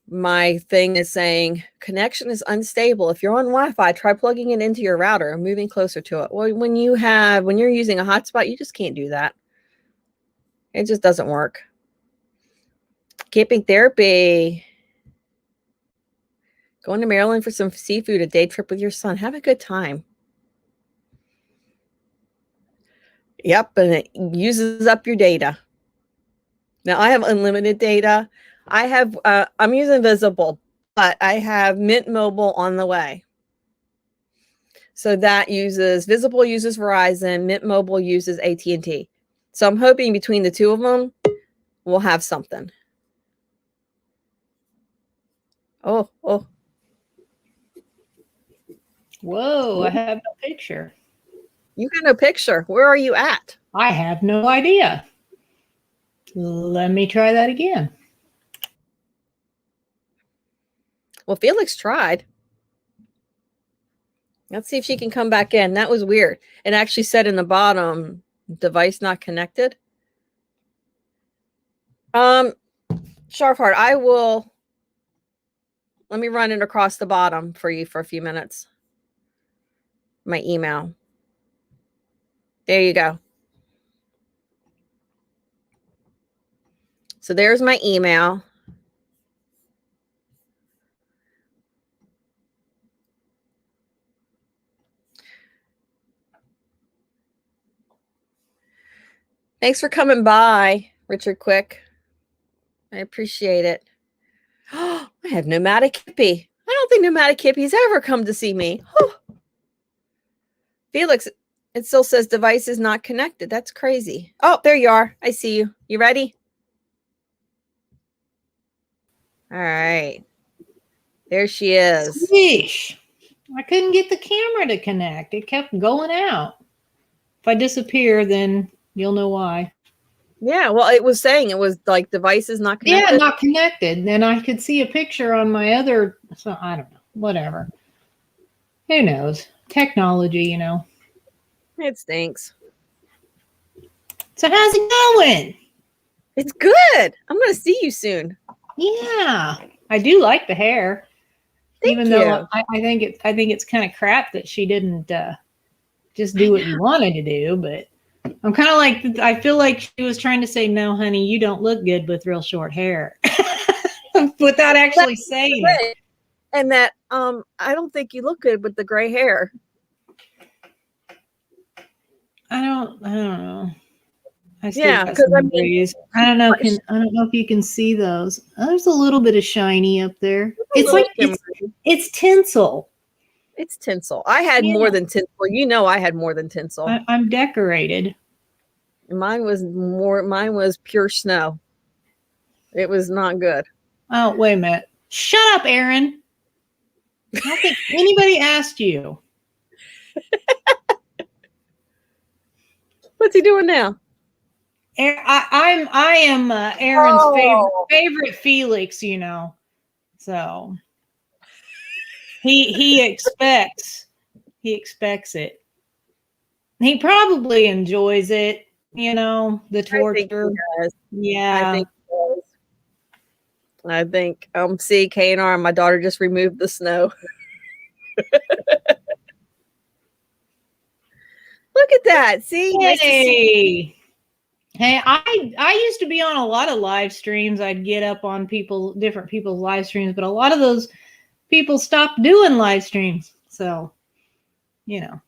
my thing is saying connection is unstable. If you're on Wi-Fi, try plugging it into your router and moving closer to it. Well, when you're using a hotspot, you just can't do that. It just doesn't work. Camping therapy. Going to Maryland for some seafood, a day trip with your son. Have a good time. Yep, and it uses up your data. Now I have unlimited data. I have I'm using Visible, but I have Mint Mobile on the way. So that uses Visible uses Verizon, Mint Mobile uses AT&T. So I'm hoping between the two of them, we'll have something. Oh. Whoa, I have no picture. You got no picture. Where are you at? I have no idea. Let me try that again. Well, Felix tried. Let's see if she can come back in. That was weird. It actually said in the bottom, device not connected. Sharpheart, let me run it across the bottom for you for a few minutes. My email. There you go. So there's my email. Thanks for coming by, Richard Quick. I appreciate it. Oh, I have Nomadic Hippie. I don't think Nomadic Hippie's ever come to see me. Oh. Felix, it still says device is not connected. That's crazy. Oh, there you are. I see you. You ready? All right. There she is. Yeesh. I couldn't get the camera to connect. It kept going out. If I disappear, then you'll know why. Yeah, well, it was saying it was like devices not connected. Yeah, not connected. Then I could see a picture on my other, so I don't know, whatever. Who knows? Technology, you know. It stinks. So how's it going? It's good. I'm going to see you soon. Yeah, I do like the hair. Thank Even you. though I think it's kind of crap that she didn't just do what you wanted to do, but I'm kind of like, I feel like she was trying to say, no, honey, you don't look good with real short hair without actually saying it. And that, I don't think you look good with the gray hair. I don't know. I still Yeah, got 'cause some I mean, rays. I don't know. I don't know if you can see those. Oh, there's a little bit of shiny up there. It's like it's tinsel. it's tinsel. I had Yeah. more than tinsel. You know, I had more than tinsel. I'm decorated. Mine was pure snow. It was not good. Oh, wait a minute. Shut up, Aaron. I don't think anybody asked you. What's he doing now? I am Aaron's Oh. favorite Felix, you know. So he expects it. He probably enjoys it, you know, the torture. Yeah. I think he does. I think see KNR, my daughter just removed the snow. Look at that. See? Hey. Nice to see. Hey, I used to be on a lot of live streams. I'd get up on different people's live streams, but a lot of those people stopped doing live streams. So, you know.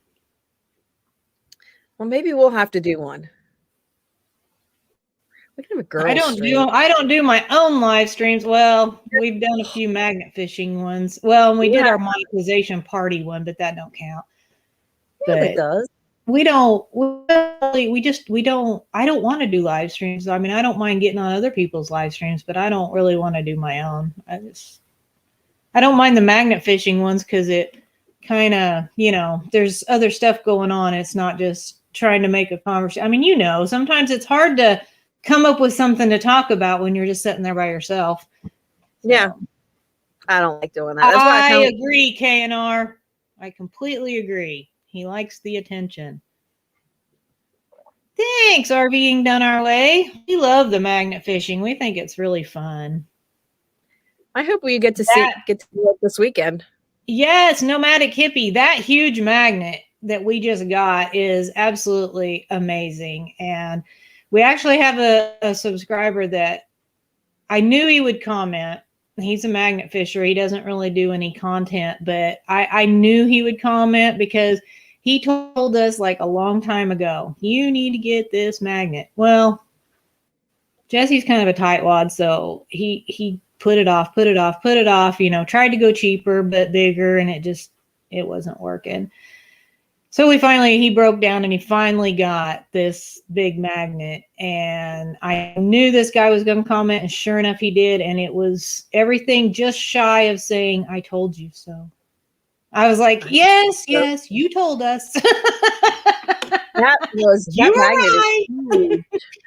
Well, maybe we'll have to do one. We can have a girl I don't do my own live streams. Well, we've done a few magnet fishing ones. Well, and we did our monetization party one, but that don't count. Yeah, it does. I don't want to do live streams. I mean, I don't mind getting on other people's live streams, but I don't really want to do my own. I don't mind the magnet fishing ones because it kind of, you know, there's other stuff going on. It's not just trying to make a conversation. I mean, you know, sometimes it's hard to come up with something to talk about when you're just sitting there by yourself. Yeah. I don't like doing that. That's why I agree, KNR. I completely agree. He likes the attention. Thanks, RVing done our way. We love the magnet fishing. We think it's really fun. I hope we get to do it this weekend. Yes, Nomadic Hippie. That huge magnet that we just got is absolutely amazing. And we actually have a subscriber that I knew he would comment. He's a magnet fisher. He doesn't really do any content, but I knew he would comment because he told us like a long time ago, you need to get this magnet. Well, Jesse's kind of a tightwad, so he put it off, you know, tried to go cheaper, but bigger, and it wasn't working. So he broke down and he finally got this big magnet, and I knew this guy was going to comment, and sure enough he did. And it was everything just shy of saying, I told you so. I was like, yes, you told us. You were right.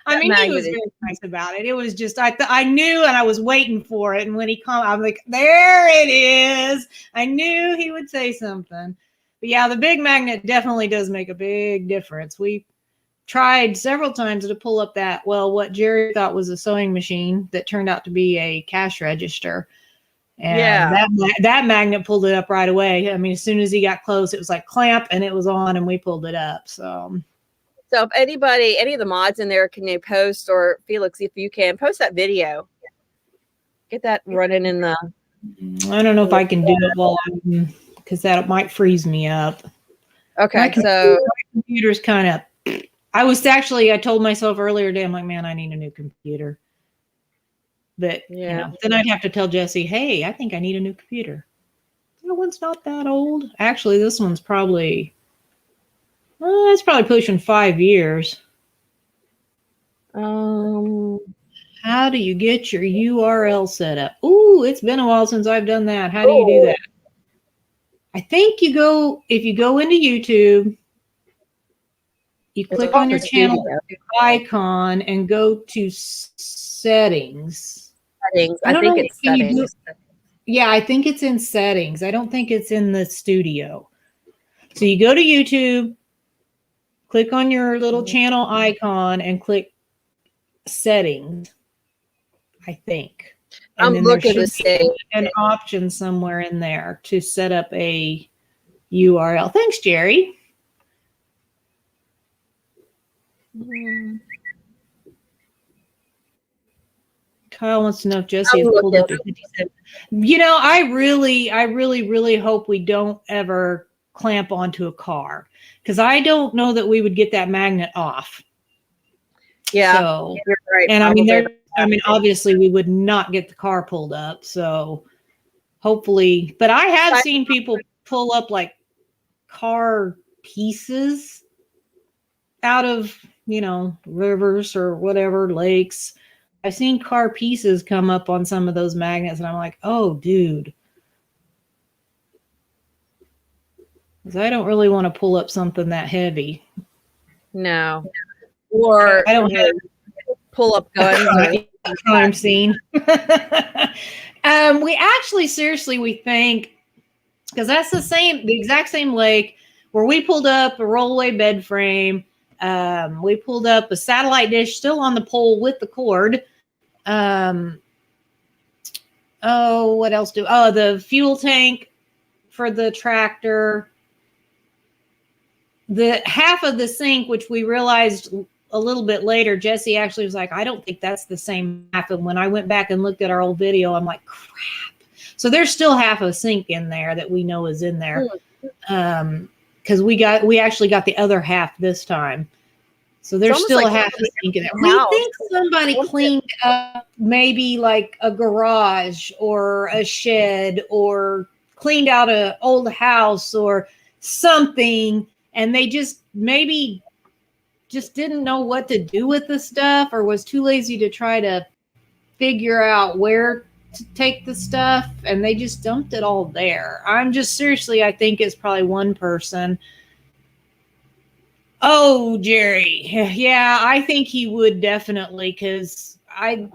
I mean, he was very nice about it. It was just, I knew, and I was waiting for it. And when he called, I'm like, there it is. I knew he would say something. But yeah, the big magnet definitely does make a big difference. We tried several times to pull up what Jerry thought was a sewing machine that turned out to be a cash register. And that magnet pulled it up right away. I mean, as soon as he got close, it was like clamp and it was on, and we pulled it up. So if any of the mods in there, can you post, or Felix, if you can, post that video. Get that running in the. I don't know if I can do it because that might freeze me up. Okay, my computer's kind of. I told myself earlier today, I'm like, man, I need a new computer. But you know, then I'd have to tell Jesse, hey, I think I need a new computer. That one's not that old. Actually, this one's probably it's probably pushing 5 years. How do you get your URL set up? Ooh, it's been a while since I've done that. How do you do that? I think if you go into YouTube, you click on your channel icon and go to settings. I think it's settings. Yeah, I think it's in settings. I don't think it's in the studio. So you go to YouTube, click on your little channel icon and click settings, I think. And I'm looking to see an option somewhere in there to set up a URL. Thanks, Jerry. Kyle wants to know if Jesse has pulled up. You know, I really hope we don't ever clamp onto a car, because I don't know that we would get that magnet off. Yeah, So, you're right. and I mean, probably. obviously we would not get the car pulled up. So hopefully, but I have seen people pull up like car pieces out of, rivers or whatever, lakes. I've seen car pieces come up on some of those magnets, and I'm like, oh, dude. Because I don't really want to pull up something that heavy. No. Or I don't have pull up guns. a crime scene. We actually, seriously, we think, because that's the exact same lake where we pulled up a rollaway bed frame. We pulled up a satellite dish still on the pole with the cord. What else the fuel tank for the tractor. The half of the sink, which we realized a little bit later, Jesse actually was like, I don't think that's the same half. And when I went back and looked at our old video, I'm like, crap. So there's still half a sink in there that we know is in there. Because we actually got the other half this time. So there's still like half a sink in there. We think somebody cleaned up maybe like a garage or a shed or cleaned out an old house or something. And they just maybe just didn't know what to do with the stuff or was too lazy to try to figure out where to take the stuff. And they just dumped it all there. I think it's probably one person. Oh, Jerry. Yeah, I think he would definitely, because I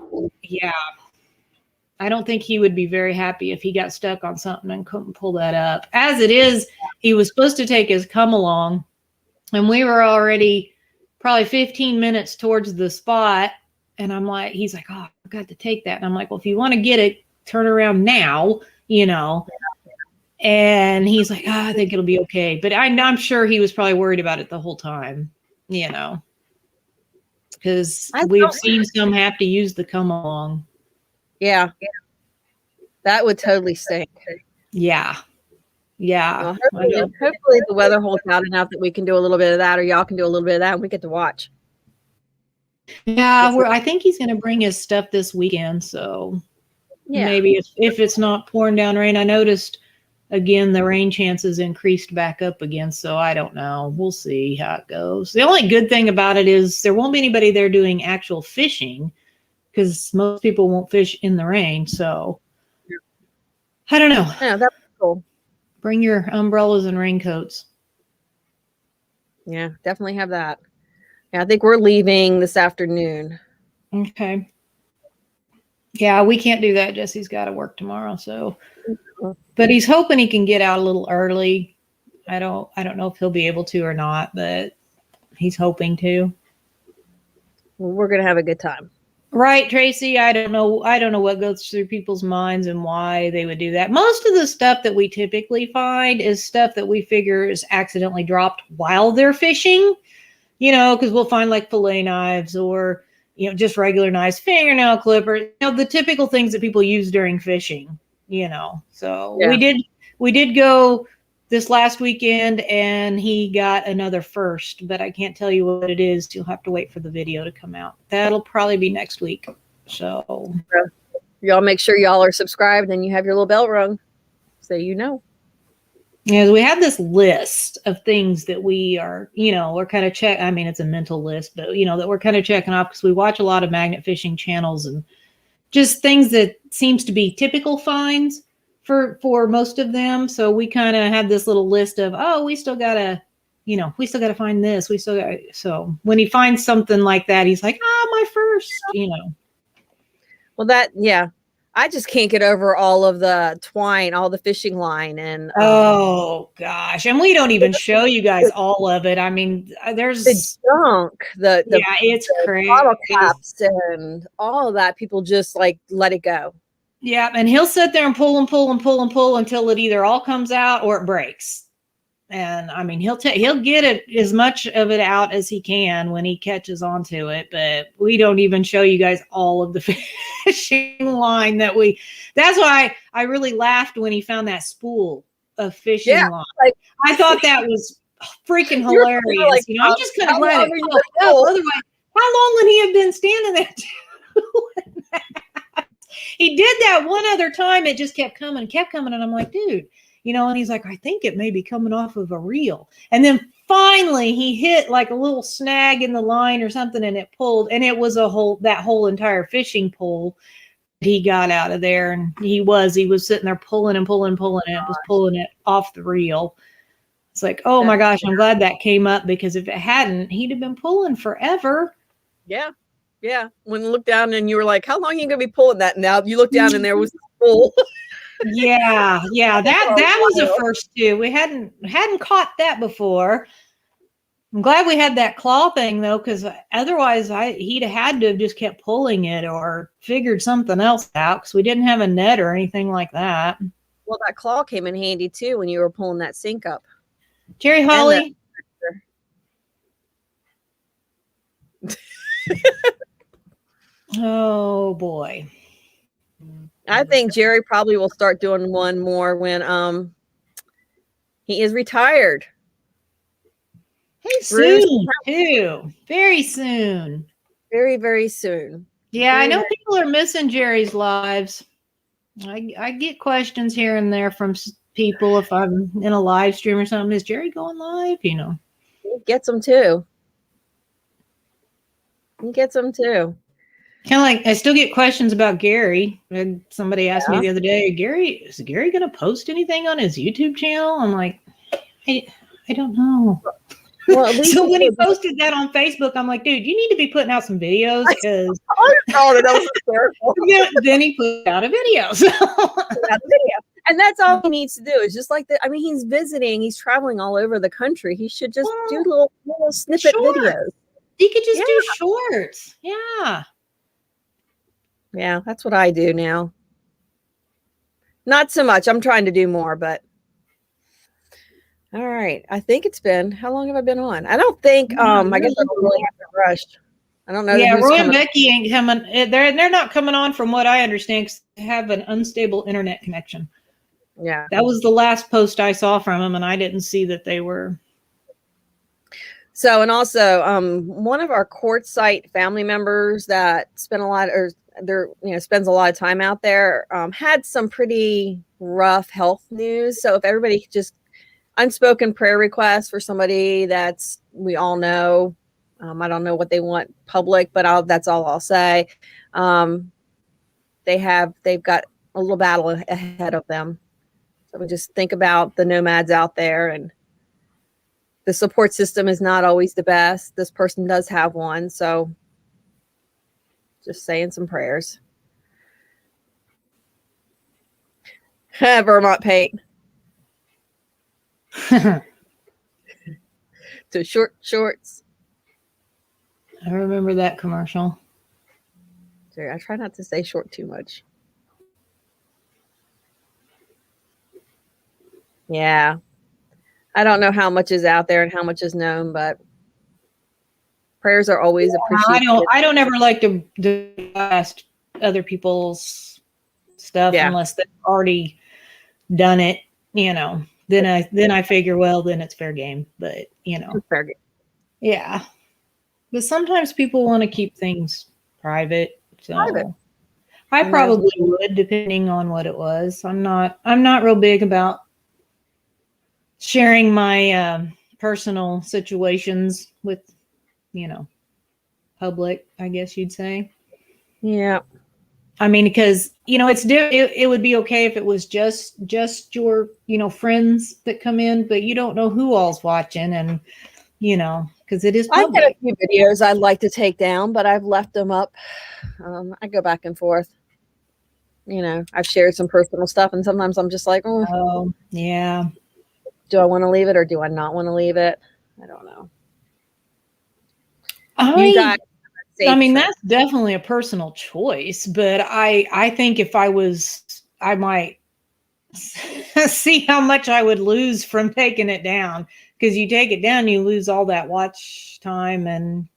don't think he would be very happy if he got stuck on something and couldn't pull that up. As it is, he was supposed to take his come along, and we were already probably 15 minutes towards the spot. And he's like, oh, I've got to take that. And I'm like, well, if you want to get it, turn around now, And he's like, I think it'll be okay. But I'm sure he was probably worried about it the whole time, because we've seen some have to use the come along. Yeah. That would totally stink. Yeah. Well, hopefully the weather holds out enough that we can do a little bit of that, or y'all can do a little bit of that, and we get to watch. Yeah, I think he's going to bring his stuff this weekend. So maybe if it's not pouring down rain. I noticed, again, the rain chances increased back up again. So I don't know. We'll see how it goes. The only good thing about it is there won't be anybody there doing actual fishing, because most people won't fish in the rain. So I don't know. Yeah, that's cool. Bring your umbrellas and raincoats. Yeah, definitely have that. Yeah, I think we're leaving this afternoon. Okay. Yeah, we can't do that. Jesse's got to work tomorrow. So, but he's hoping he can get out a little early. I don't know if he'll be able to or not, but he's hoping to. Well, we're going to have a good time. Right, Tracy. I don't know what goes through people's minds and why they would do that. Most of the stuff that we typically find is stuff that we figure is accidentally dropped while they're fishing, because we'll find like fillet knives or, just regular knives, fingernail clippers, the typical things that people use during fishing, So we did go this last weekend, and he got another first, but I can't tell you what it is. You'll have to wait for the video to come out. That'll probably be next week. So y'all make sure y'all are subscribed and you have your little bell rung so Yeah, we have this list of things that we are, we're kind of it's a mental list, but that we're kind of checking off because we watch a lot of magnet fishing channels and just things that seems to be typical finds for most of them. So we kind of have this little list of, we still gotta find this. So when he finds something like that, he's like, my first, Well, I just can't get over all of the twine, all the fishing line, and oh gosh, and we don't even show you guys all of it. I mean, there's the junk, it's crazy, bottle caps, and all of that. People just like let it go. Yeah, and he'll sit there and pull and pull and pull and pull until it either all comes out or it breaks. And I mean, he'll get it as much of it out as he can when he catches onto it. But we don't even show you guys all of the fishing line that's why I really laughed when he found that spool of fishing line. Like, I thought that was freaking hilarious. Like, I'm just kind of glad it popped up. Otherwise, How long would he have been standing there doing that? He did that one other time. It just kept coming. And I'm like, dude, and he's like, I think it may be coming off of a reel. And then finally he hit like a little snag in the line or something, and it pulled, and it was that whole entire fishing pole. He got out of there, and he was sitting there pulling and pulling, and it was pulling it off the reel. It's like, oh my gosh, I'm glad that came up, because if it hadn't, he'd have been pulling forever. Yeah. When you look down and you were like, how long are you gonna be pulling that? Now you look down and there was the pool. Yeah. That was a first too. We hadn't caught that before. I'm glad we had that claw thing though, because otherwise he'd have had to have just kept pulling it or figured something else out, because we didn't have a net or anything like that. Well, that claw came in handy too when you were pulling that sink up. Jerry Holly. Oh boy. I think Jerry probably will start doing one more when he is retired. Soon too. Very soon. Very, very soon. Yeah, I know people are missing Jerry's lives. I get questions here and there from people if I'm in a live stream or something. Is Jerry going live? He gets them too. Kind of like, I still get questions about Gary. And somebody asked me the other day, is Gary going to post anything on his YouTube channel? I'm like, I don't know. Well, so when he posted that on Facebook, I'm like, dude, you need to be putting out some videos, because then he put out a video. And that's all he needs to do. It's just like that. I mean, he's visiting, he's traveling all over the country. He should just do little snippet videos. He could just do shorts. Yeah. Yeah, that's what I do now. Not so much. I'm trying to do more, but all right. I think it's been, how long have I been on? I don't think, I guess I don't really have to rush. I don't know. Yeah, Roy and Becky ain't coming. They're not coming on from what I understand, because they have an unstable internet connection. Yeah. That was the last post I saw from them, and I didn't see that they were. So, and also one of our quartzsite family members that spent a lot, or spends a lot of time out there, had some pretty rough health news. So if everybody could just unspoken prayer requests for somebody that's, we all know, I don't know what they want public, but that's all I'll say. They've got a little battle ahead of them. So we just think about the nomads out there, and the support system is not always the best. This person does have one. So just saying some prayers. Vermont paint. To short shorts. I remember that commercial. Sorry, I try not to say short too much. Yeah. I don't know how much is out there and how much is known, but prayers are always appreciated. I don't ever like to blast other people's stuff unless they've already done it, Then I figure, well, then it's fair game. But it's fair game. Yeah. But sometimes people want to keep things private. So I probably would, depending on what it was. I'm not real big about sharing my personal situations with, public, I guess you'd say. Yeah. I mean, because, it would be okay if it was just your, friends that come in, but you don't know who all's watching, and, because it is public. I've got a few videos I'd like to take down, but I've left them up. I go back and forth. I've shared some personal stuff, and sometimes I'm just like, oh, yeah. Do I want to leave it or do I not want to leave it? I don't know. I mean, that's definitely a personal choice, but I think if I might see how much I would lose from taking it down, because you take it down, you lose all that watch time, and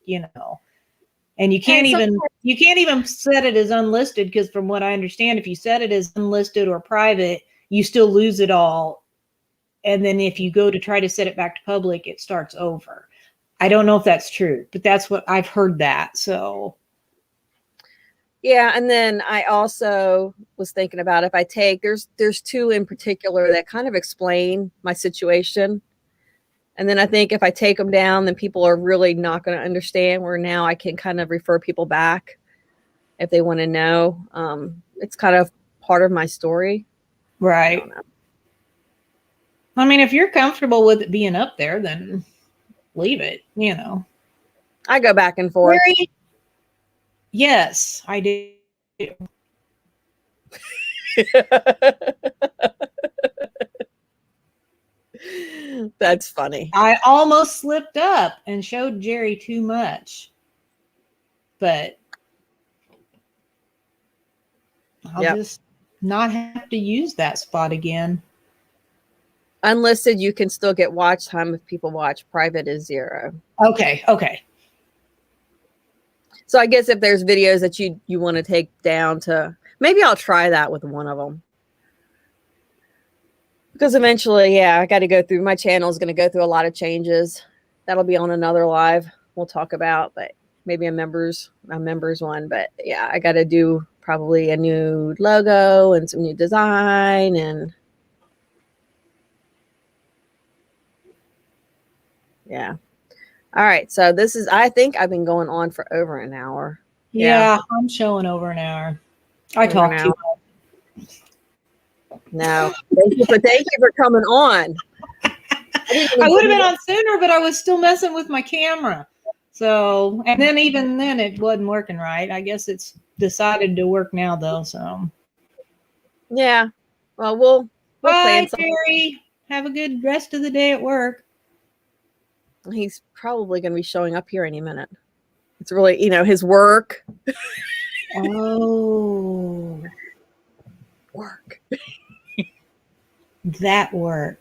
and you can't even set it as unlisted, because from what I understand, if you set it as unlisted or private, you still lose it all. And then if you go to try to set it back to public, it starts over. I don't know if that's true, but that's what I've heard that. So Yeah, and then I also was thinking about if I take there's two in particular that kind of explain my situation. And then I think if I take them down, then people are really not going to understand, where now I can kind of refer people back if they want to know. It's kind of part of my story. I right. don't know. I mean, if you're comfortable with it being up there, then leave it, you know. I go back and forth. Mary, yes, I do. That's funny. I almost slipped up and showed Jerry too much, but I'll Yep. just not have to use that spot again. Unlisted, you can still get watch time if people watch. Private is 0. Okay, okay. So I guess if there's videos that you want to take down to, maybe I'll try that with one of them. Because eventually, yeah, I got to go through, my channel is going to go through a lot of changes. That'll be on another live we'll talk about, but maybe a members one. But yeah, I got to do probably a new logo and some new design and yeah. All right. So this is, I think I've been going on for over an hour. Yeah, I'm showing over an hour. I Over talk an too hour. much. No. Thank you for coming on. I would have been on sooner, but I was still messing with my camera. So, and then even then it wasn't working right. I guess it's decided to work now though. So, Yeah. Well, we'll plan bye, something. Jerry. Have a good rest of the day at work. He's probably going to be showing up here any minute. It's really, his work. Oh, Work. that work.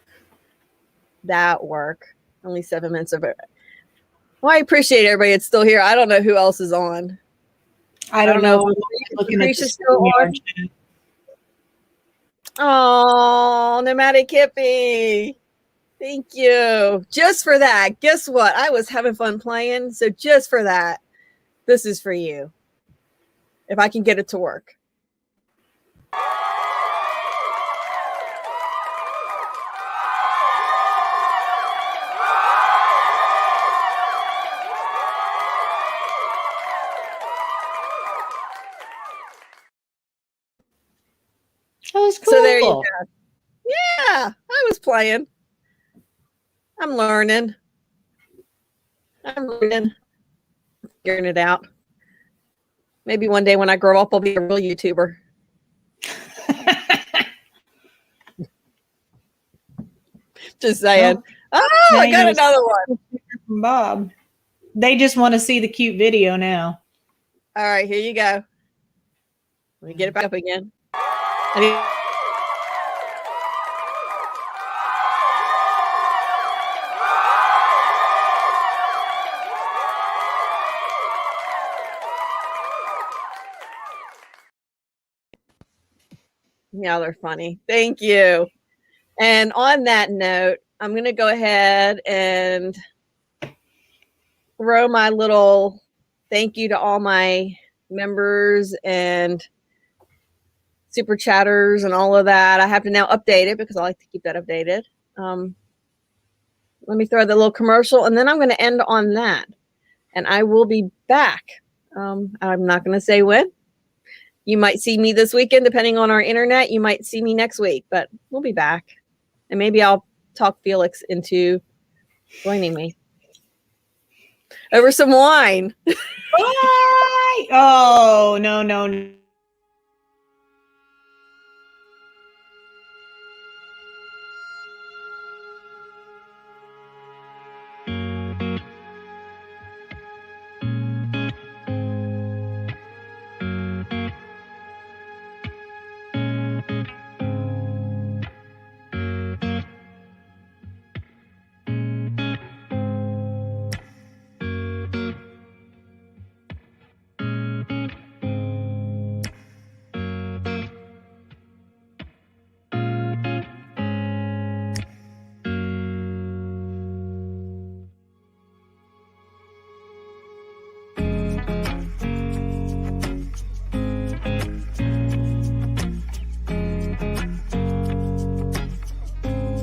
That work. Only 7 minutes of it. Well, I appreciate everybody that's still here. I don't know who else is on. I don't know. if I'm looking at Lucretia's the still on. StreamYard chat. Oh, Nomadic Hippie. Thank you. Just for that. Guess what? I was having fun playing. So just for that, this is for you. If I can get it to work. That was cool. So there you go. Yeah, I was playing. I'm learning. Figuring it out. Maybe one day when I grow up, I'll be a real YouTuber. Just saying. Oh, I got another one. From Bob. They just want to see the cute video now. All right, here you go. Let me get it back up again. I need- Yeah, they're funny. Thank you. And on that note, I'm going to go ahead and throw my little thank you to all my members and super chatters and all of that. I have to now update it because I like to keep that updated. Let me throw the little commercial and then I'm going to end on that. And I will be back. I'm not going to say when. You might see me this weekend, depending on our internet. You might see me next week, but we'll be back. And maybe I'll talk Felix into joining me over some wine. Bye. Oh, no.